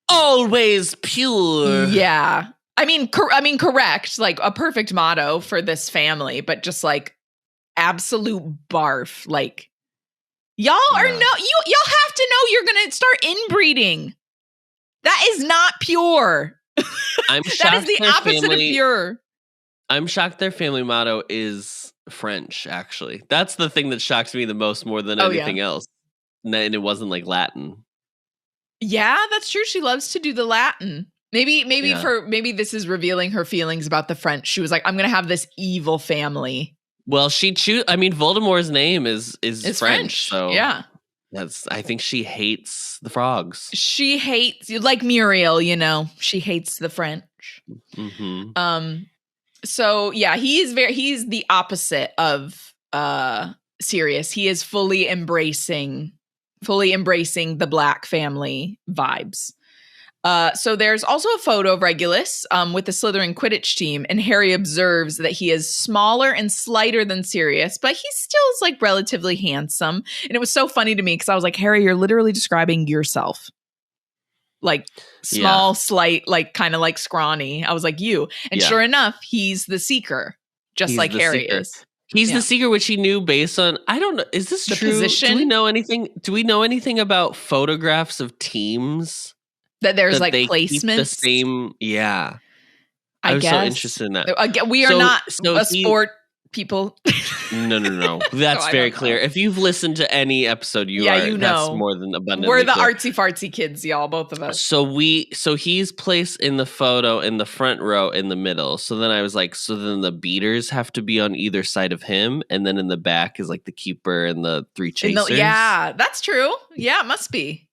Always pure. Yeah. I mean, correct. Like a perfect motto for this family, but just like absolute barf. Like y'all are y'all have to know you're gonna start inbreeding. That is not pure. I'm shocked. That is the opposite of pure. I'm shocked their family motto is French, actually. That's the thing that shocks me the most more than anything else. And it wasn't like Latin. Yeah, that's true. She loves to do the Latin. Maybe this is revealing her feelings about the French. She was like, I'm going to have this evil family. Well, Voldemort's name is French. So yeah. I think she hates the frogs. She hates, like Muriel, she hates the French. Mm-hmm. So yeah, he's the opposite of Sirius. He is fully embracing the Black family vibes. So there's also a photo of Regulus with the Slytherin Quidditch team, and Harry observes that he is smaller and slighter than Sirius, but he still is like relatively handsome. And it was so funny to me because I was like, Harry, you're literally describing yourself. Like small, slight, like kind of like scrawny. I was like, you. And sure enough, he's the seeker, just like Harry is. He's the seeker, which he knew based on, I don't know, is this true? Position? Do we know anything about photographs of teams? That there's like they placements? Keep the same, yeah. I was so interested in that. We are not sport people. No. That's very clear. If you've listened to any episode, that's more than abundantly We're the clear. artsy fartsy kids, y'all, both of us. So he's placed in the photo in the front row in the middle. So then I was like, so then the beaters have to be on either side of him, and then in the back is like the keeper and the three chasers. Yeah, that's true. Yeah, it must be.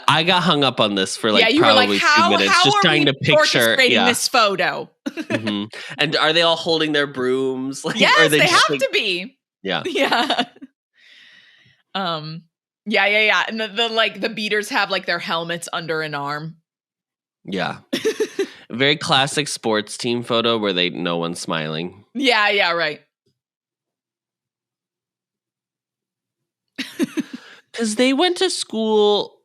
I got hung up on this for probably 2 minutes, just trying to picture this photo. Mm-hmm. And are they all holding their brooms? Yes, they have to be. Yeah. Yeah. Yeah. And the beaters have like their helmets under an arm. Yeah. Very classic sports team photo where no one's smiling. Yeah, right. Because they went to school.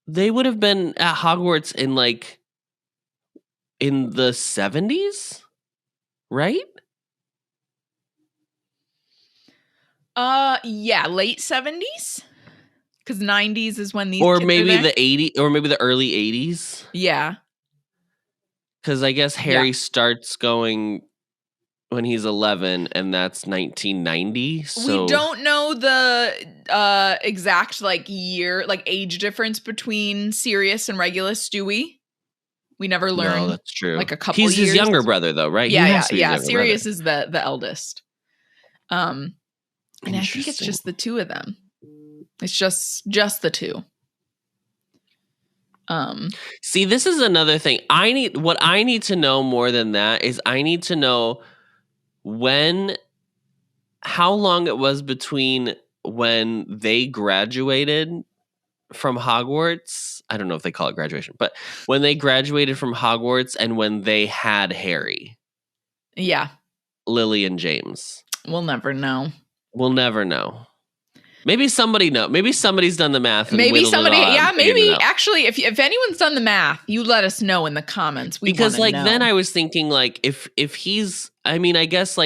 They would have been at Hogwarts in the 70s, right? Yeah, late 70s. Because 90s is when these, or maybe the 80s, or maybe the early 80s. Yeah. Because I guess Harry starts going when he's 11, and that's 1990. So we don't know the exact year, age difference between Sirius and Regulus, do we? We never learn. No, that's true. A couple years. He's his younger brother, though, right? Yeah. Sirius is the eldest. And I think it's just the two of them. It's just the two. See, this is another thing. What I need to know more than that is I need to know how long it was between when they graduated from Hogwarts. I don't know if they call it graduation, but when they graduated from Hogwarts and when they had Harry. Yeah. Lily and James. We'll never know. Maybe somebody knows. Maybe somebody's done the math. Maybe somebody. Yeah, maybe. Actually, if anyone's done the math, you let us know in the comments. Because then I was thinking if he's, I mean, I guess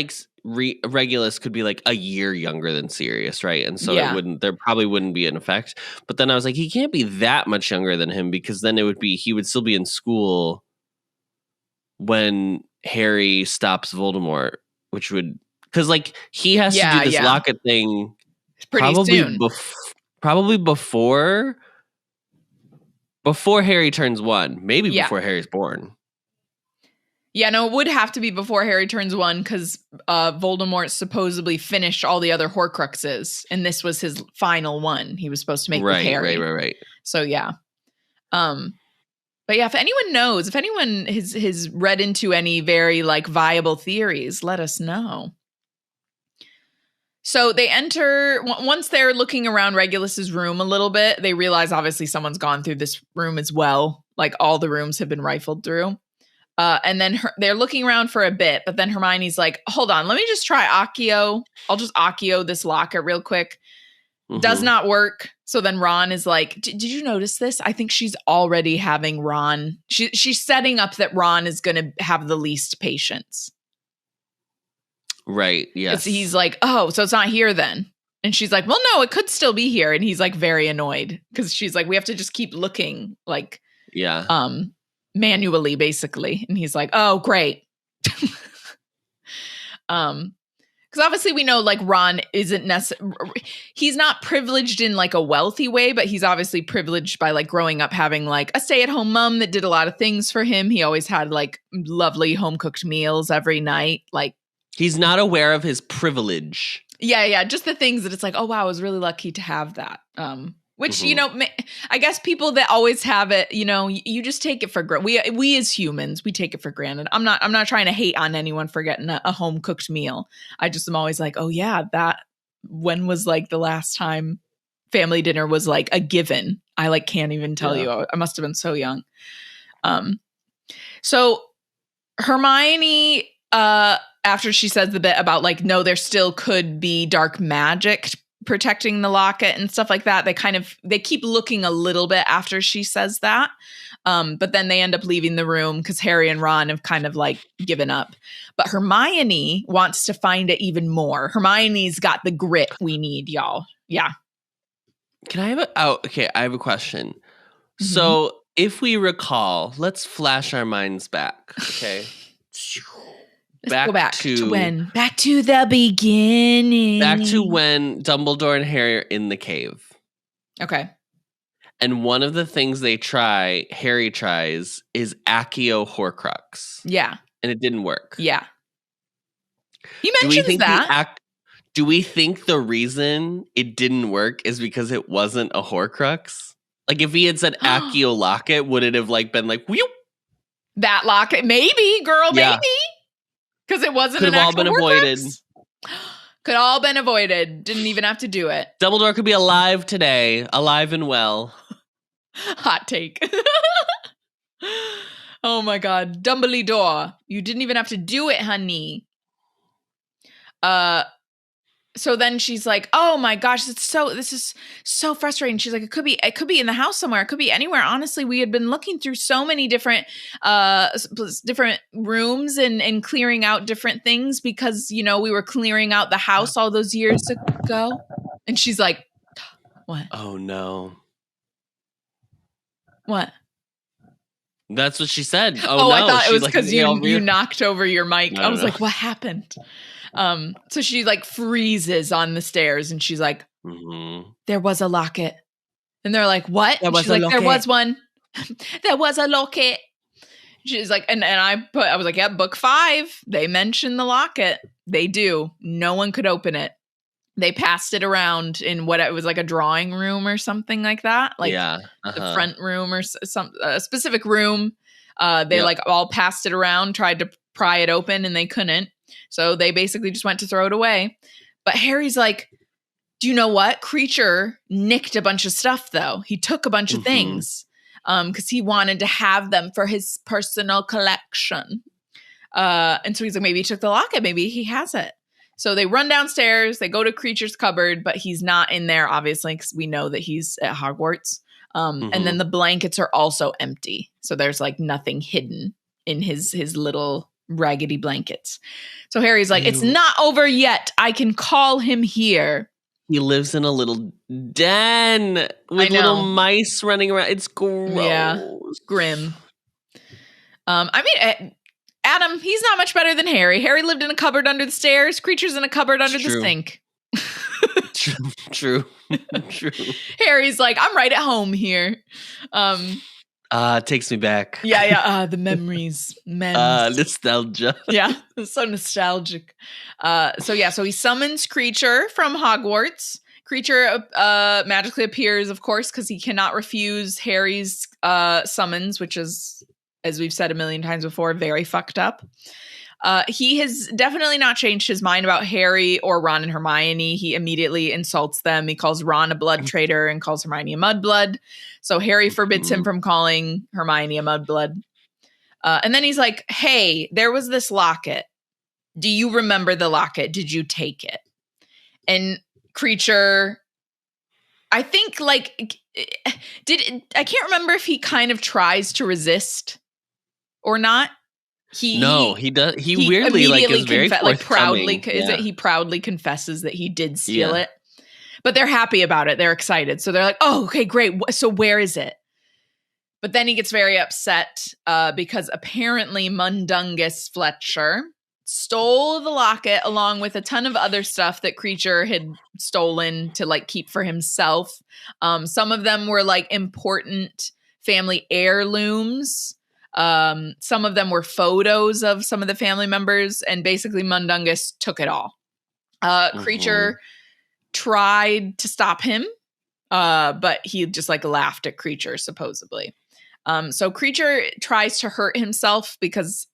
Regulus could be a year younger than Sirius, right? And so there probably wouldn't be an effect. But then I was like, he can't be that much younger than him because then he would still be in school when Harry stops Voldemort, which would, because he has to do this locket thing. Soon. Probably before Harry turns 1, maybe before Harry's born. Yeah, no, it would have to be before Harry turns 1 because Voldemort supposedly finished all the other Horcruxes, and this was his final one. He was supposed to make with Harry. Right. So yeah, but yeah, if anyone knows, if anyone has read into any very viable theories, let us know. So they enter, once they're looking around Regulus's room a little bit, they realize obviously someone's gone through this room as well. Like all the rooms have been rifled through. And then they're looking around for a bit, but then Hermione's like, hold on, let me just try Accio. I'll just Accio this locket real quick. Does not work. So then Ron is like, did you notice this? I think she's already having Ron. She's setting up that Ron is going to have the least patience. Right. Yes. He's like, oh, so it's not here then. And she's like, well, no, it could still be here. And he's like very annoyed because she's like, we have to just keep looking like, manually, basically. And he's like, oh, great. Because obviously we know like Ron isn't he's not privileged in like a wealthy way, but he's obviously privileged by like growing up having like a stay-at-home mom that did a lot of things for him. He always had like lovely home-cooked meals every night. Like he's not aware of his privilege. Yeah. Just the things that it's like, oh wow, I was really lucky to have that. Which, you know, I guess people that always have it, you know, you just take it for granted. We as humans, we take it for granted. I'm not trying to hate on anyone for getting a home cooked meal. I just am always like, oh yeah, when was like the last time family dinner was like a given? I like can't even tell you. I must have been so young. So Hermione, after she says the bit about like, no, there still could be dark magic protecting the locket and stuff like that, they keep looking a little bit after she says that, but then they end up leaving the room because Harry and Ron have kind of like given up. But Hermione wants to find it even more. Hermione's got the grit we need, y'all. Yeah. Can I have I have a question. So if we recall, let's flash our minds back. Okay. Let's go back to when? Back to the beginning. Back to when Dumbledore and Harry are in the cave. Okay. And one of the things Harry tries, is Accio Horcrux. Yeah. And it didn't work. Yeah. He mentions that. Do we think the reason it didn't work is because it wasn't a Horcrux? Like if he had said Accio Locket, would it have like been like, whew? That locket? Maybe, girl, maybe. Because it wasn't an actual Horcrux. Could all been avoided. Didn't even have to do it. Dumbledore could be alive today. Alive and well. Hot take. Oh my God. Dumbledore. You didn't even have to do it, honey. So then she's like, oh my gosh, this is so frustrating. She's like, it could be in the house somewhere. It could be anywhere. Honestly, we had been looking through so many different rooms and clearing out different things because, you know, we were clearing out the house all those years ago. And she's like, what? Oh no. What? That's what she said. Oh no. I thought it was because you knocked over your mic. No, I was like, what happened? So she like freezes on the stairs and she's like, there was a locket. And they're like, what? She's like, there was one. There was a locket. She's like, and I was like, yeah, book 5. They mention the locket. They do. No one could open it. They passed it around in what it was like a drawing room or something like that. Like the front room or a specific room. They like all passed it around, tried to pry it open and they couldn't. So they basically just went to throw it away. But Harry's like, do you know what? Kreacher nicked a bunch of stuff, though. He took a bunch of things because he wanted to have them for his personal collection. And so he's like, maybe he took the locket. Maybe he has it. So they run downstairs. They go to Kreacher's cupboard, but he's not in there, obviously, because we know that he's at Hogwarts. And then the blankets are also empty. So there's like nothing hidden in his little raggedy blankets. So Harry's like, it's not over yet. I can call him here. He lives in a little den with little mice running around. It's gross. Yeah, grim. I mean, Adam, he's not much better than Harry. Harry lived in a cupboard under the stairs. Kreacher's in a cupboard under the sink. True. Harry's like, I'm right at home here. It takes me back. Yeah. The memories. Nostalgia. Yeah, it's so nostalgic. So he summons Kreacher from Hogwarts. Kreacher magically appears, of course, because he cannot refuse Harry's summons, which is as we've said a million times before, very fucked up. He has definitely not changed his mind about Harry or Ron and Hermione. He immediately insults them. He calls Ron a blood traitor and calls Hermione a mudblood. So Harry forbids him from calling Hermione a mudblood. And then he's like, hey, there was this locket. Do you remember the locket? Did you take it? And Kreacher, I think like, I can't remember if he kind of tries to resist or not. He does. He weirdly like is very proudly. He proudly confesses that he did steal it, but they're happy about it. They're excited, so they're like, "Oh, okay, great. So where is it?" But then he gets very upset because apparently Mundungus Fletcher stole the locket along with a ton of other stuff that Kreacher had stolen to like keep for himself. Some of them were like important family heirlooms. Some of them were photos of some of the family members, and basically Mundungus took it all. Kreacher tried to stop him, but he just like laughed at Kreacher, supposedly. So Kreacher tries to hurt himself because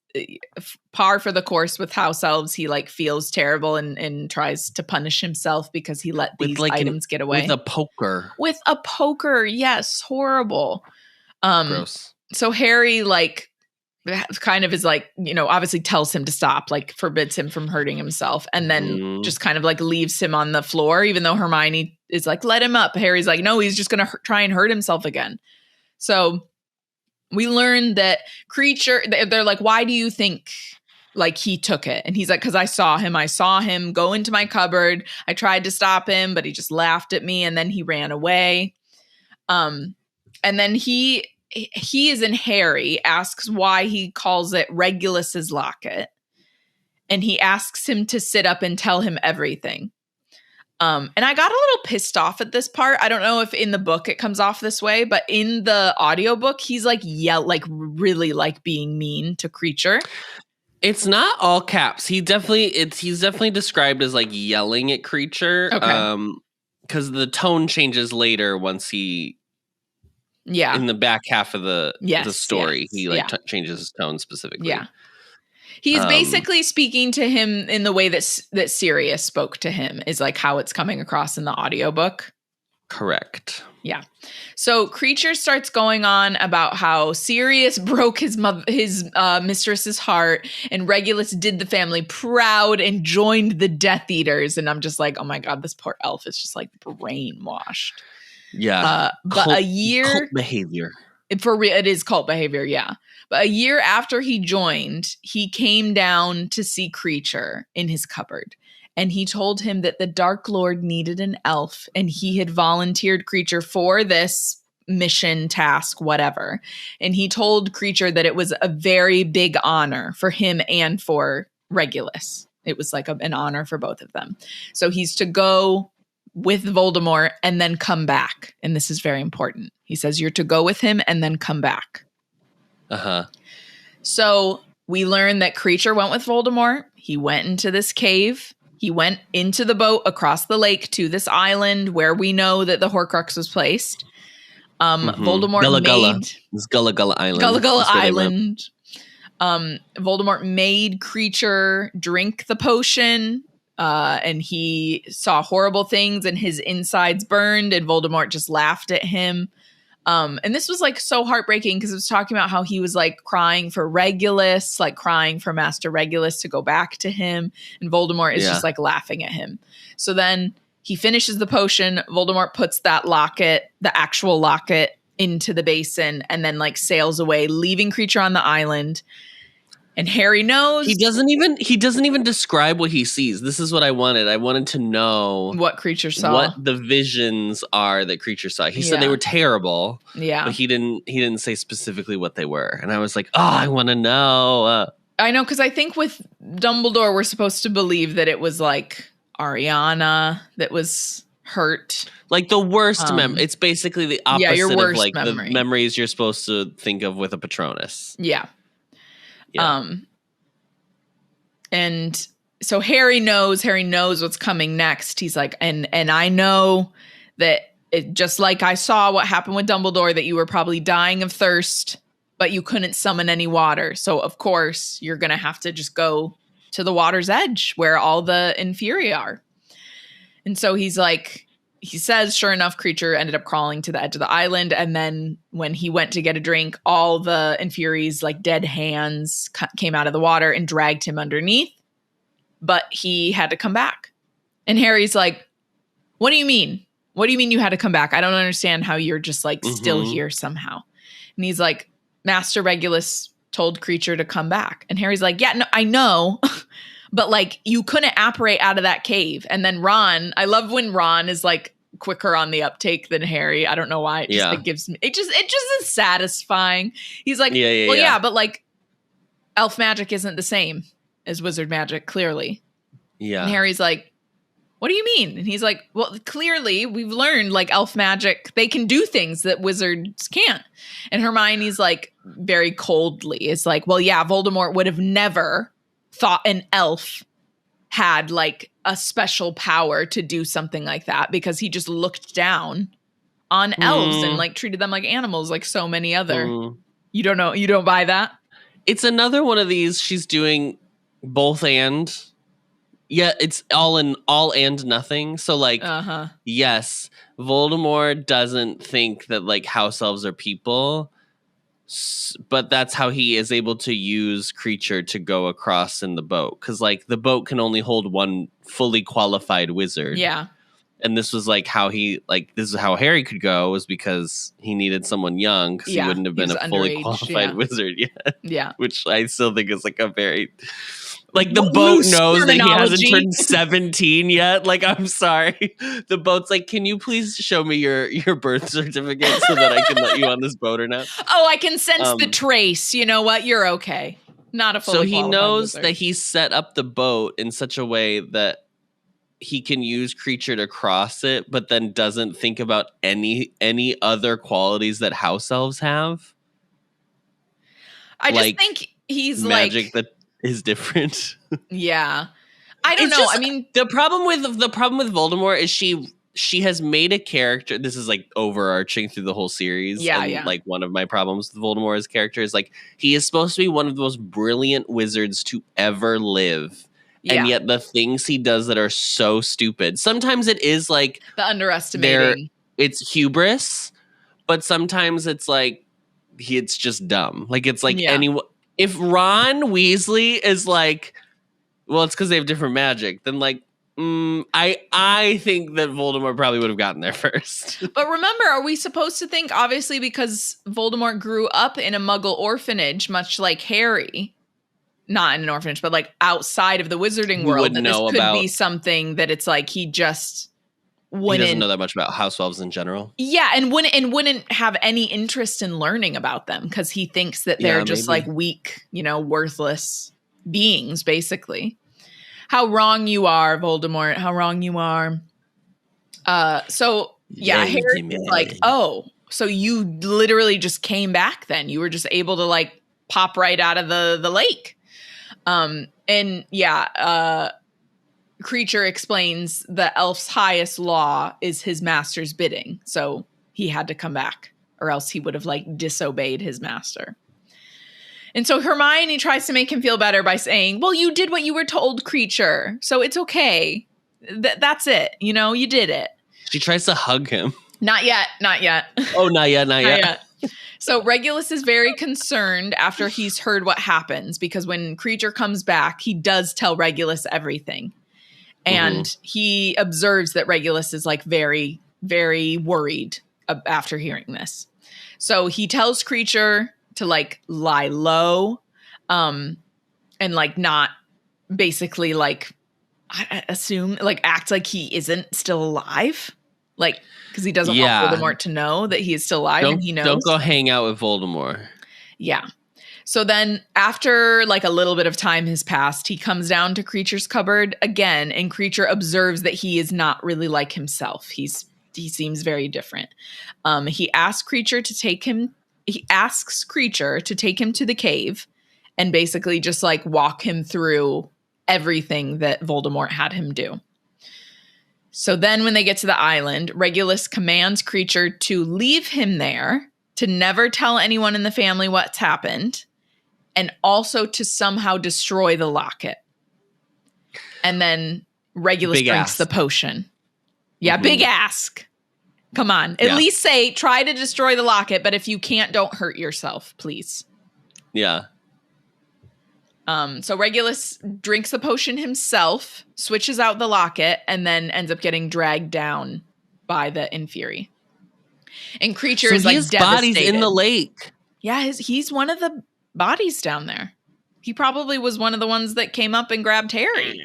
par for the course with house elves, he like feels terrible and tries to punish himself because he let these items get away. With a poker. Yes. Horrible. Gross. So Harry like kind of is like, you know, obviously tells him to stop, like forbids him from hurting himself, and then just kind of like leaves him on the floor, even though Hermione is like, let him up. Harry's like, no, he's just going to try and hurt himself again. So we learned that Kreacher, they're like, why do you think like he took it? And he's like, because I saw him go into my cupboard. I tried to stop him, but he just laughed at me, and then he ran away. And then he is in Harry, asks why he calls it Regulus's locket. And he asks him to sit up and tell him everything. And I got a little pissed off at this part. I don't know if in the book it comes off this way, but in the audiobook, he's like really like being mean to Kreacher. It's not all caps. He's definitely described as like yelling at Kreacher. Okay. Because the tone changes later once he in the back half of the story, he changes his tone specifically. Yeah. He's basically speaking to him in the way that Sirius spoke to him, is like how it's coming across in the audiobook. Correct. Yeah. So Kreacher starts going on about how Sirius broke his mistress's heart, and Regulus did the family proud and joined the Death Eaters. And I'm just like, oh my God, this poor elf is just like brainwashed. Yeah. But a year cult behavior. It is cult behavior, yeah. But a year after he joined, he came down to see Kreacher in his cupboard. And he told him that the Dark Lord needed an elf, and he had volunteered Kreacher for this mission, task, whatever. And he told Kreacher that it was a very big honor for him and for Regulus. It was like an honor for both of them. So he's to go with Voldemort and then come back. And this is very important. He says you're to go with him and then come back. Uh-huh. So we learn that Kreacher went with Voldemort. He went into this cave. He went into the boat across the lake to this island where we know that the Horcrux was placed. Voldemort It's Gullah Gullah Island. Gullah Gullah Island. Voldemort made Kreacher drink the potion. And he saw horrible things and his insides burned, and Voldemort just laughed at him. And this was like so heartbreaking because it was talking about how he was like crying for Regulus, like crying for Master Regulus to go back to him. And Voldemort is just like laughing at him. So then he finishes the potion. Voldemort puts that locket, the actual locket, into the basin and then like sails away, leaving Kreacher on the island. And Harry knows. He doesn't even describe what he sees. This is what I wanted. I wanted to know what Kreacher saw. What the visions are that Kreacher saw. He said they were terrible. Yeah. But he didn't say specifically what they were. And I was like, oh, I want to know. I know, because I think with Dumbledore, we're supposed to believe that it was like Ariana that was hurt. Like the worst memory. It's basically the opposite your worst of like memory. The memories you're supposed to think of with a Patronus. Yeah. And so Harry knows what's coming next. He's like, and I know that it, just like I saw what happened with Dumbledore, that you were probably dying of thirst, but you couldn't summon any water. So of course you're going to have to just go to the water's edge where all the Inferi are. And so he says, sure enough, Kreacher ended up crawling to the edge of the island. And then when he went to get a drink, all the Inferi's like dead hands came out of the water and dragged him underneath. But he had to come back. And Harry's like, what do you mean? What do you mean you had to come back? I don't understand how you're just like still here somehow. And he's like, Master Regulus told Kreacher to come back. And Harry's like, yeah, no, I know. But like you couldn't apparate out of that cave. And then Ron, I love when Ron is like quicker on the uptake than Harry. I don't know why. It just is satisfying. He's like, yeah, but like elf magic isn't the same as wizard magic, clearly. Yeah. And Harry's like, what do you mean? And he's like, well, clearly we've learned like elf magic, they can do things that wizards can't. And Hermione's like very coldly is like, well, yeah, Voldemort would have never thought an elf had like a special power to do something like that because he just looked down on elves and like treated them like animals like so many other. You don't know, you don't buy that? It's another one of these she's doing both and. Yeah, it's all and nothing. So like yes, Voldemort doesn't think that like house elves are people. But that's how he is able to use Kreacher to go across in the boat. Because, like, the boat can only hold one fully qualified wizard. Yeah. And this was, like, this is how Harry could go was because he needed someone young. Because he wouldn't have been a fully qualified wizard yet. Yeah. Which I still think is, like, a very... Like, the boat knows that he hasn't turned 17 yet. Like, I'm sorry. The boat's like, can you please show me your birth certificate so that I can let you on this boat or not? Oh, I can sense the trace. You know what? You're okay. Not a fully qualified So he knows wizard. that he set up the boat in such a way that he can use Kreacher to cross it, but then doesn't think about any other qualities that house elves have. I just think he's magic like... that is different. Yeah. I don't know. Just, I mean, the problem with Voldemort is she has made a character. This is like overarching through the whole series. Yeah. Like one of my problems with Voldemort's character is like he is supposed to be one of the most brilliant wizards to ever live. Yeah. And yet the things he does that are so stupid. Sometimes it is like the underestimating. It's hubris, but sometimes it's like it's just dumb. Like it's like if Ron Weasley is like, well, it's because they have different magic, then like, I think that Voldemort probably would have gotten there first. But remember, are we supposed to think, obviously, because Voldemort grew up in a Muggle orphanage, much like Harry, not in an orphanage, but like outside of the wizarding world, that this could be something that it's like he just wouldn't. He doesn't know that much about house elves in general. Yeah, and wouldn't have any interest in learning about them because he thinks that they're just like weak, worthless beings, basically. How wrong you are, Voldemort. How wrong you are. Harry's like, oh, so you literally just came back then. You were just able to like pop right out of the lake. Kreacher explains the elf's highest law is his master's bidding. So he had to come back or else he would have like disobeyed his master. And so Hermione tries to make him feel better by saying, well, you did what you were told, Kreacher. So it's okay. That's it. You did it. She tries to hug him. Not yet. Oh, not yet. So Regulus is very concerned after he's heard what happens because when Kreacher comes back, he does tell Regulus everything. And he observes that Regulus is like very, very worried after hearing this. So he tells Kreacher to like lie low and like not basically like I assume like act like he isn't still alive. Like because he doesn't want Voldemort to know that he is still alive and he knows. Don't go hang out with Voldemort. Yeah. So then after like a little bit of time has passed, he comes down to Kreacher's cupboard again, and Kreacher observes that he is not really like himself. He seems very different. He asks Kreacher to take him to the cave and basically just like walk him through everything that Voldemort had him do. So then when they get to the island, Regulus commands Kreacher to leave him there to never tell anyone in the family what's happened, and also to somehow destroy the locket. And then Regulus drinks the potion. Yeah, big ask. Come on. At least say, try to destroy the locket, but if you can't, don't hurt yourself, please. Yeah. So Regulus drinks the potion himself, switches out the locket, and then ends up getting dragged down by the Inferi. And Kreacher is like devastated. Body's in the lake. Yeah, he's one of the bodies down there. He probably was one of the ones that came up and grabbed Harry.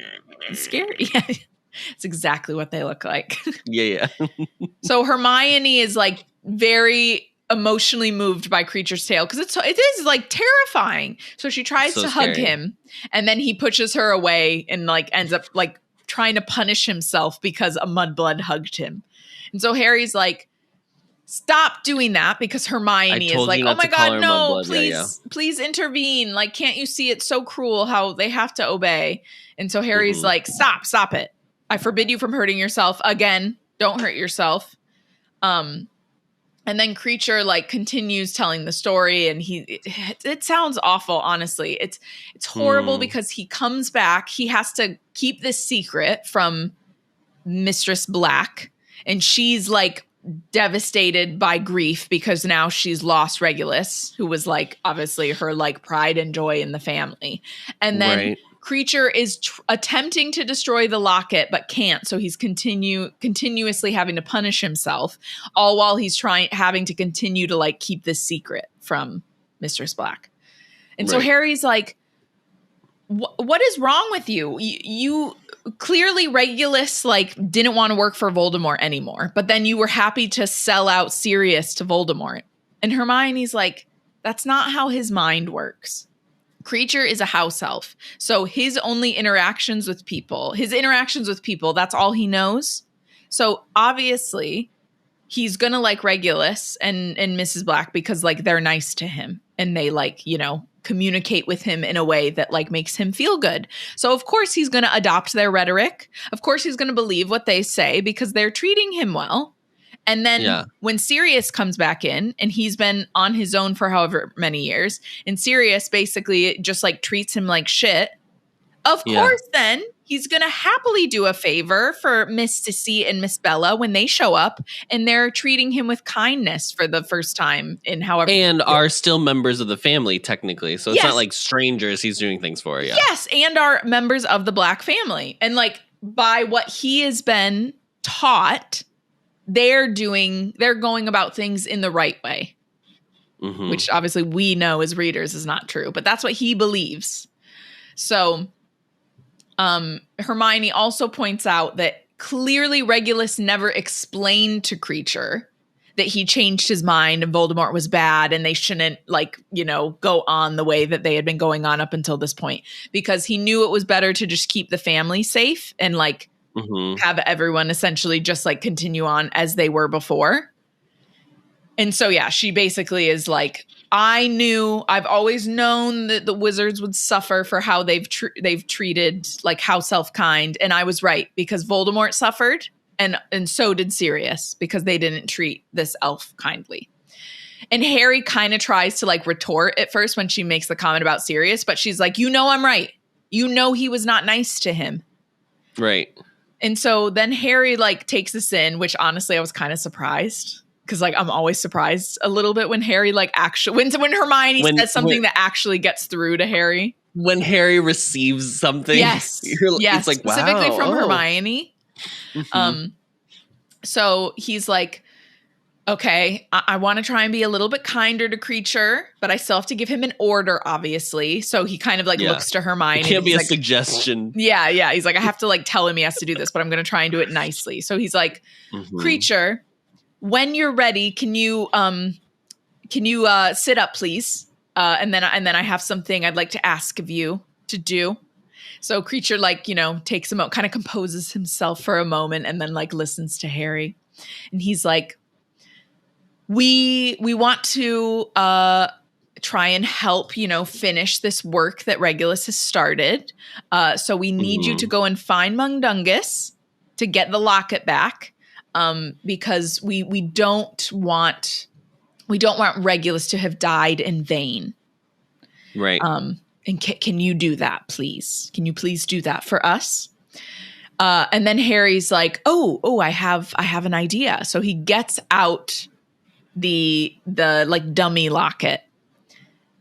It's scary. Yeah. It's exactly what they look like. Yeah. So Hermione is like very emotionally moved by Kreacher's tale because it is like terrifying. So she tries to hug him, and then he pushes her away and like ends up like trying to punish himself because a mudblood hugged him. And so Harry's like, stop doing that, because Hermione is like, oh my God, no, please, please intervene. Like, can't you see it's so cruel how they have to obey? And so Harry's like, stop it. I forbid you from hurting yourself again. Don't hurt yourself. And then Kreacher like continues telling the story, and it sounds awful. Honestly, it's horrible because he comes back. He has to keep this secret from Mistress Black, and she's like devastated by grief because now she's lost Regulus, who was like obviously her like pride and joy in the family. And then Kreacher is attempting to destroy the locket but can't, so he's continuously having to punish himself, all while he's having to continue to like keep this secret from Mistress Black. And so Harry's like, what is wrong with you? You clearly Regulus like didn't want to work for Voldemort anymore, but then you were happy to sell out Sirius to Voldemort. And Hermione's like, that's not how his mind works. Kreacher is a house elf, so his interactions with people, that's all he knows. So obviously he's gonna like Regulus and Mrs. Black because like they're nice to him and they like, you know, communicate with him in a way that like makes him feel good. So of course he's going to adopt their rhetoric. Of course he's going to believe what they say because they're treating him well. And then when Sirius comes back in, and he's been on his own for however many years, and Sirius basically just like treats him like shit. Of course, then he's going to happily do a favor for Miss Sissy and Miss Bella when they show up, and they're treating him with kindness for the first time in however. And are still members of the family, technically. So it's not like strangers he's doing things for. Yeah. Yes. And are members of the Black family. And like by what he has been taught, they're going about things in the right way, which obviously we know as readers is not true, but that's what he believes. So Hermione also points out that clearly Regulus never explained to Kreacher that he changed his mind and Voldemort was bad and they shouldn't like, you know, go on the way that they had been going on up until this point, because he knew it was better to just keep the family safe and like have everyone essentially just like continue on as they were before. And so, yeah, she basically is like, I've always known that the wizards would suffer for how they've treated like house elf kind. And I was right, because Voldemort suffered and so did Sirius because they didn't treat this elf kindly. And Harry kind of tries to like retort at first when she makes the comment about Sirius, but she's like, you know, I'm right. You know, he was not nice to him. Right. And so then Harry like takes this in, which honestly I was kind of surprised. Because like I'm always surprised a little bit when Harry like actually when Hermione says something that actually gets through to Harry. When Harry receives something, yes, it's like, wow, specifically from Hermione. So he's like, okay, I want to try and be a little bit kinder to Kreacher, but I still have to give him an order, obviously. So he kind of like looks to Hermione. It can't be a like, suggestion. Yeah. He's like, I have to like tell him he has to do this, but I'm going to try and do it nicely. So he's like, Kreacher, when you're ready, can you sit up, please? And then I have something I'd like to ask of you to do. So Kreacher, like, you know, takes a moment, kind of composes himself for a moment, and then like listens to Harry. And he's like, we want to try and help, you know, finish this work that Regulus has started. So we need you to go and find Mundungus to get the locket back. Because we don't want We don't want Regulus to have died in vain. Right. And can you do that, please? Can you please do that for us? And then Harry's like, oh, I have an idea. So he gets out the like dummy locket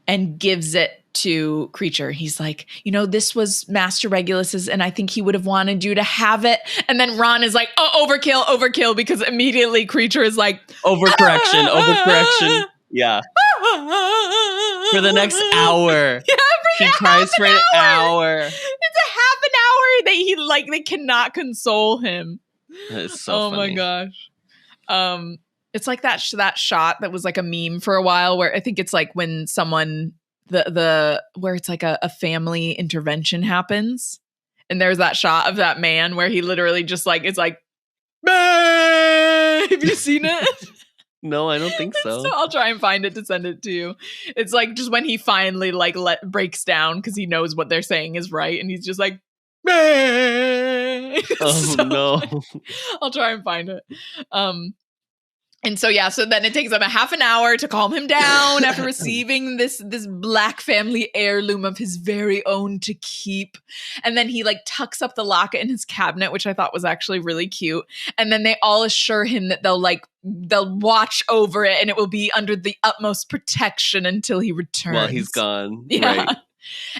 and gives it to Kreacher. He's like, this was Master Regulus's, and I think he would have wanted you to have it. And then Ron is like, oh, overkill, because immediately Kreacher is like, overcorrection. Yeah. For the next hour. Yeah, he cries for an hour. It's a half an hour that they cannot console him. It's so funny. My gosh. It's like that shot that was like a meme for a while, where I think it's like when someone where it's like a family intervention happens, and there's that shot of that man where he literally just like it's like, have you seen it? No, I don't think so. So I'll try and find it to send it to you. It's like just when he finally breaks down because he knows what they're saying is right, and he's just like, oh no. I'll try and find it. And so then it takes him a half an hour to calm him down after receiving this black family heirloom of his very own to keep. And then he like tucks up the locket in his cabinet, which I thought was actually really cute. And then they all assure him that they'll watch over it and it will be under the utmost protection until he returns. Well, he's gone. Yeah. Right.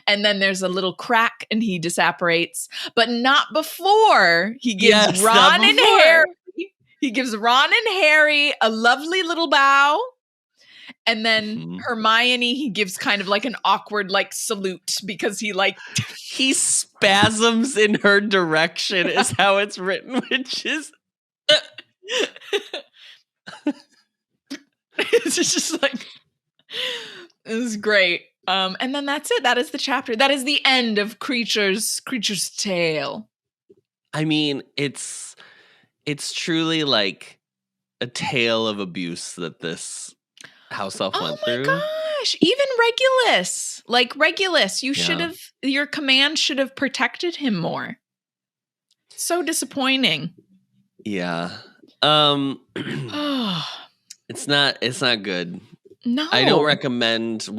And then there's a little crack and he disapparates, but not before he gives Ron and Harry. He gives Ron and Harry a lovely little bow. And then Hermione, he gives kind of like an awkward like salute because he spasms in her direction is how it's written, which is it's just like, it was great. And then that's it. That is the chapter. That is the end of Kreacher's tale. I mean, it's truly like a tale of abuse that this house elf went through. Oh my gosh. Even Regulus, your command should have protected him more. So disappointing. Yeah. It's not good. No. I don't recommend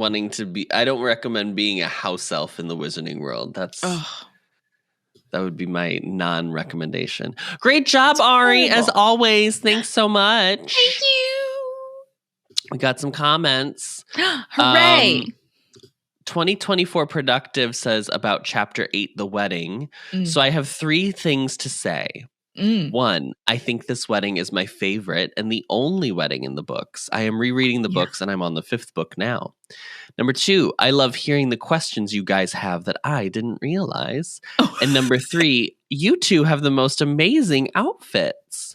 being a house elf in the wizarding world. That would be my non-recommendation. Great job, That's Ari, horrible. as always. Thanks so much. Thank you. We got some comments. Hooray. 2024 Productive says about Chapter 8, The Wedding. So I have 3 things to say. 1, I think this wedding is my favorite and the only wedding in the books. I am rereading the books and I'm on the 5th book now. Number 2, I love hearing the questions you guys have that I didn't realize. And number 3, you two have the most amazing outfits.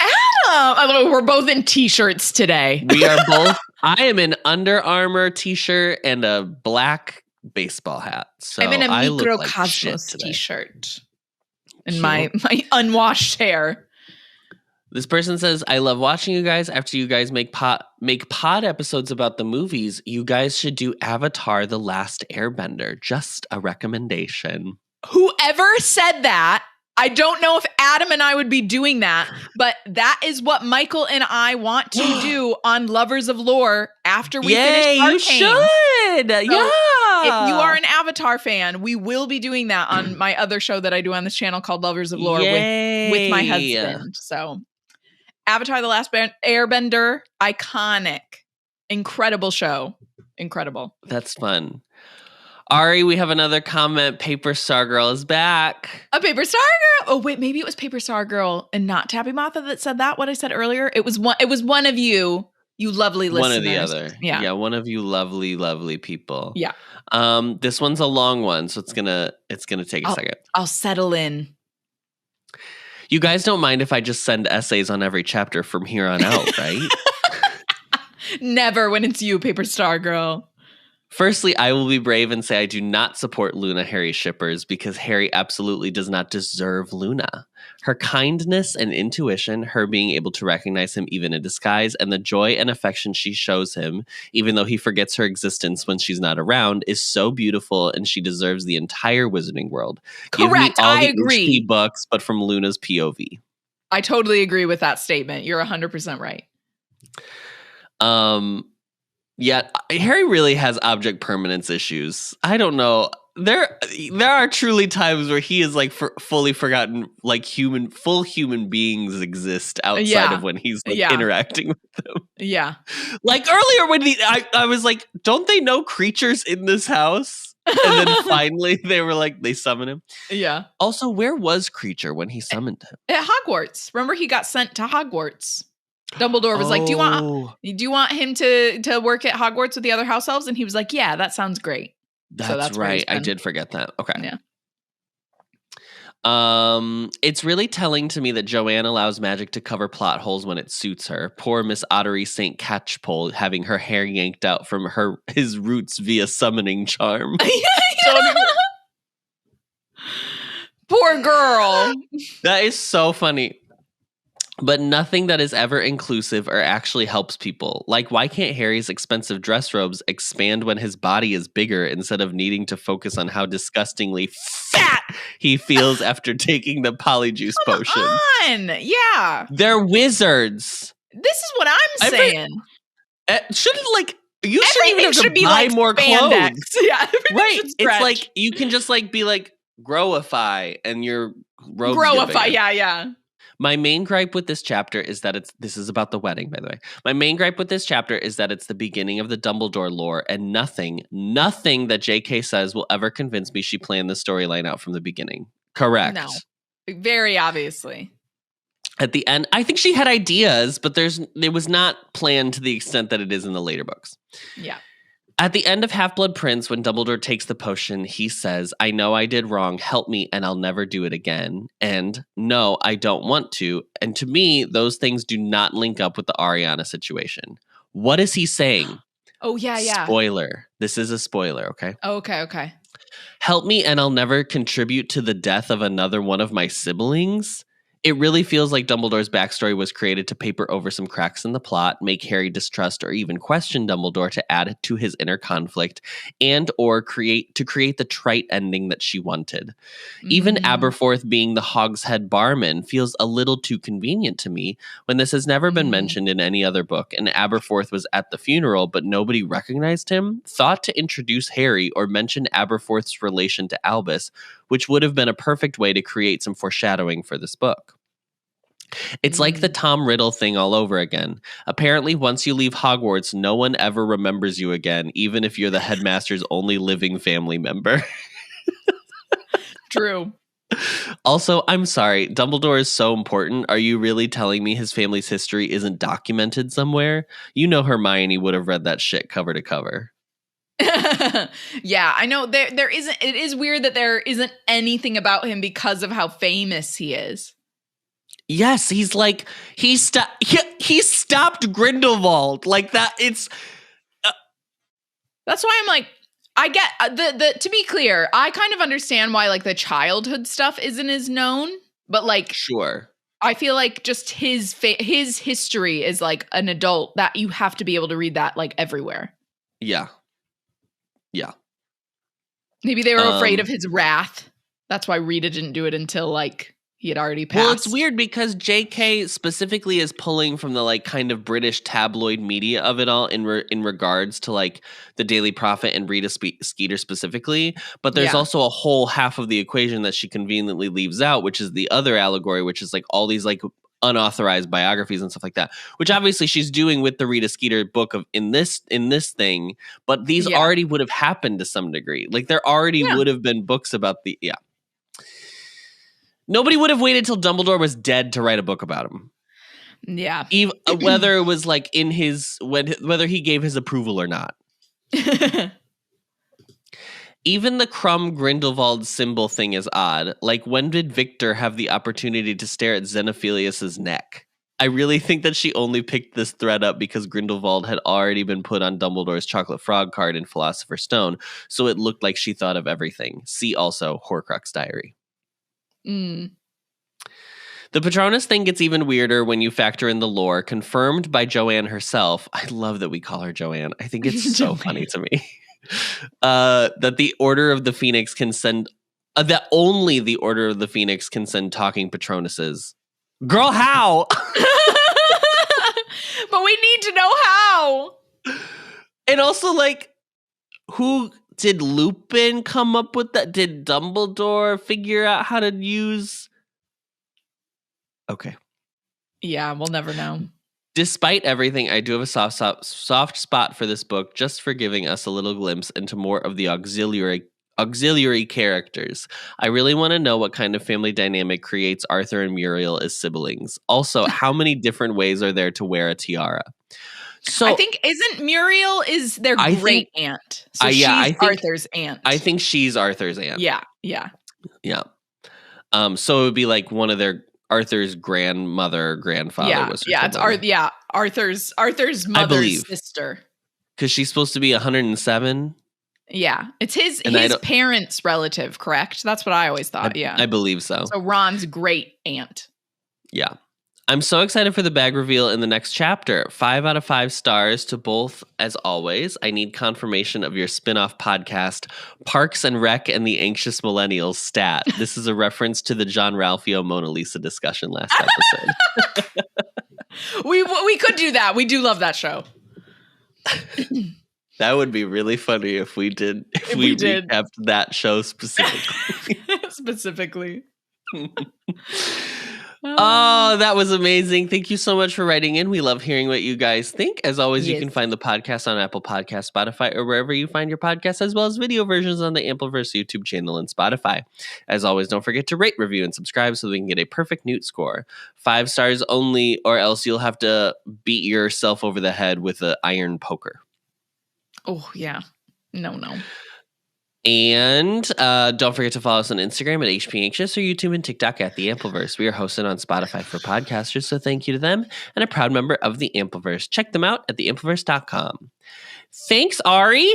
Adam! We're both in t-shirts today. We are both. I am in Under Armour t-shirt and a black baseball hat. So I'm in a I Microcosmos t-shirt. And my unwashed hair. This person says, I love watching you guys. After you guys make pod episodes about the movies, you guys should do Avatar: The Last Airbender. Just a recommendation. Whoever said that, I don't know if Adam and I would be doing that, but that is what Michael and I want to do on Lovers of Lore after we finish Arcane. You should. So if you are an Avatar fan, we will be doing that on my other show that I do on this channel called Lovers of Lore with my husband. So Avatar: The Last Airbender, iconic, incredible show. Incredible. That's fun. Ari, we have another comment. Paper Star Girl is back. A Paper Star Girl. Oh wait, maybe it was Paper Star Girl and not Tabby Martha that said that. What I said earlier. It was one of you lovely listeners. One or the other. Yeah, one of you lovely, lovely people. Yeah. This one's a long one, so it's gonna take a second. I'll settle in. You guys don't mind if I just send essays on every chapter from here on out, right? Never when it's you, Paper Star Girl. Firstly, I will be brave and say I do not support Luna Harry shippers because Harry absolutely does not deserve Luna. Her kindness and intuition, her being able to recognize him even in disguise, and the joy and affection she shows him, even though he forgets her existence when she's not around, is so beautiful, and she deserves the entire Wizarding World. Correct, Give me all I the agree. HP books, but from Luna's POV. I totally agree with that statement. You're 100% right. Yeah, Harry really has object permanence issues. I don't know. There are truly times where he is like fully forgotten, like full human beings exist outside of when he's like interacting with them. Yeah. Like earlier when I was like, don't they know creatures in this house? And then finally they were like, they summon him. Yeah. Also, where was Kreacher when he summoned him? At Hogwarts. Remember, he got sent to Hogwarts. Dumbledore was like, do you want him to work at Hogwarts with the other house elves? And he was like, yeah, that sounds great. That's right. I did forget that. Okay. Yeah. It's really telling to me that Joanne allows magic to cover plot holes when it suits her. Poor Miss Ottery St. Catchpole having her hair yanked out from his roots via summoning charm. Poor girl. That is so funny. But nothing that is ever inclusive or actually helps people. Like, why can't Harry's expensive dress robes expand when his body is bigger instead of needing to focus on how disgustingly fat he feels after taking the polyjuice potion? Come on! Yeah. They're wizards. This is what I'm saying. Shouldn't, like, you shouldn't even have to buy like more spandex. Clothes. Yeah. Right. It's like, you can just, like, be like, growify, and your robes Growify, yeah. My main gripe with this chapter is that this is about the wedding, by the way. My main gripe with this chapter is that it's the beginning of the Dumbledore lore, and nothing that JK says will ever convince me she planned the storyline out from the beginning. Correct. No. Very obviously. At the end, I think she had ideas, but it was not planned to the extent that it is in the later books. Yeah. At the end of Half-Blood Prince, when Dumbledore takes the potion, he says, I know I did wrong. Help me, and I'll never do it again. And no, I don't want to. And to me, those things do not link up with the Ariana situation. What is he saying? Oh, yeah. Spoiler. This is a spoiler, okay? Okay. Help me, and I'll never contribute to the death of another one of my siblings? It really feels like Dumbledore's backstory was created to paper over some cracks in the plot, make Harry distrust or even question Dumbledore to add to his inner conflict, and or create the trite ending that she wanted. Even Aberforth being the Hogshead barman feels a little too convenient to me when this has never been mentioned in any other book, and Aberforth was at the funeral but nobody recognized him. Thought to introduce Harry or mention Aberforth's relation to Albus, which would have been a perfect way to create some foreshadowing for this book. It's like the Tom Riddle thing all over again. Apparently, once you leave Hogwarts, no one ever remembers you again, even if you're the headmaster's only living family member. True. Also, I'm sorry, Dumbledore is so important. Are you really telling me his family's history isn't documented somewhere? You know Hermione would have read that shit cover to cover. Yeah, I know there isn't. It is weird that there isn't anything about him because of how famous he is. Yes, he's like he stopped Grindelwald like that. It's that's why I'm like, I get the to be clear, I kind of understand why like the childhood stuff isn't as known, but like sure. I feel like just his history is like an adult that you have to be able to read that like everywhere. Yeah. Maybe they were afraid of his wrath. That's why Rita didn't do it until like he had already passed. Well, it's weird because JK specifically is pulling from the like kind of British tabloid media of it all in regards to like the Daily Prophet and Rita Skeeter specifically. But there's also a whole half of the equation that she conveniently leaves out, which is the other allegory, which is like all these like unauthorized biographies and stuff like that, which obviously she's doing with the Rita Skeeter book of in this thing. But these already would have happened to some degree. Like there already would have been books about the Nobody would have waited till Dumbledore was dead to write a book about him. Yeah. Whether it was like in whether he gave his approval or not. Even the Crumb Grindelwald symbol thing is odd. Like, when did Victor have the opportunity to stare at Xenophilius's neck? I really think that she only picked this thread up because Grindelwald had already been put on Dumbledore's chocolate frog card in Philosopher's Stone, so it looked like she thought of everything. See also Horcrux Diary. The Patronus thing gets even weirder when you factor in the lore, confirmed by Joanne herself. I love that we call her Joanne. I think it's so funny to me. That the Order of the Phoenix can send... that only the Order of the Phoenix can send talking Patronuses. Girl, how? But we need to know how. And also, like, who did Lupin come up with that? Did Dumbledore figure out how to use? Okay. Yeah, we'll never know. Despite everything, I do have a soft spot for this book, just for giving us a little glimpse into more of the auxiliary characters. I really want to know what kind of family dynamic creates Arthur and Muriel as siblings. Also, how many different ways are there to wear a tiara? So I think isn't Muriel is their great aunt. So she's Arthur's aunt. I think she's Arthur's aunt. Yeah. So it would be like one of their Arthur's grandmother, grandfather was. Arthur's mother's sister. Because she's supposed to be 107. Yeah, it's his parents' relative, correct? That's what I always thought. I believe so. So Ron's great aunt. Yeah. I'm so excited for the bag reveal in the next chapter. 5 out of 5 stars to both, as always. I need confirmation of your spin-off podcast, Parks and Rec and the Anxious Millennials stat. This is a reference to the John Ralphio Mona Lisa discussion last episode. We could do that. We do love that show. That would be really funny if we did. If we recapped that show specifically. Specifically. Oh, that was amazing. Thank you so much for writing in. We love hearing what you guys think. As always, you can find the podcast on Apple Podcasts, Spotify, or wherever you find your podcasts, as well as video versions on the Ampliverse YouTube channel and Spotify. As always, don't forget to rate, review, and subscribe so we can get a perfect Newt score. 5 stars only, or else you'll have to beat yourself over the head with an iron poker. Oh, yeah. No. And don't forget to follow us on Instagram at HP Anxious or YouTube and TikTok at The Ampliverse. We are hosted on Spotify for podcasters, so thank you to them and a proud member of The Ampliverse. Check them out at theampliverse.com. Thanks, Ari.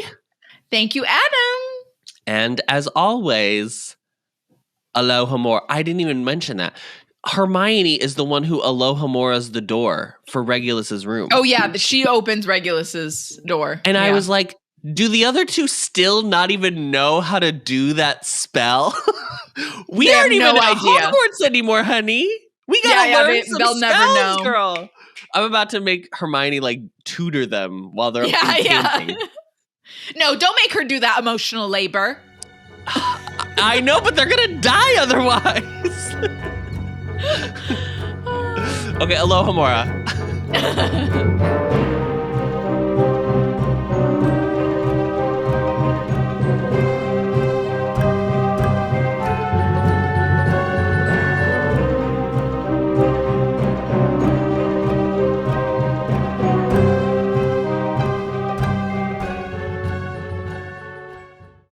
Thank you, Adam. And as always, Alohomora. I didn't even mention that. Hermione is the one who Alohomoras the door for Regulus's room. Oh, yeah. She opens Regulus's door. And I was like, do the other two still not even know how to do that spell? We aren't even at Hogwarts anymore, honey. We gotta learn some spells, never know. Girl. I'm about to make Hermione like tutor them while they're painting. No, don't make her do that emotional labor. I know, but they're gonna die otherwise. Okay, Alohomora.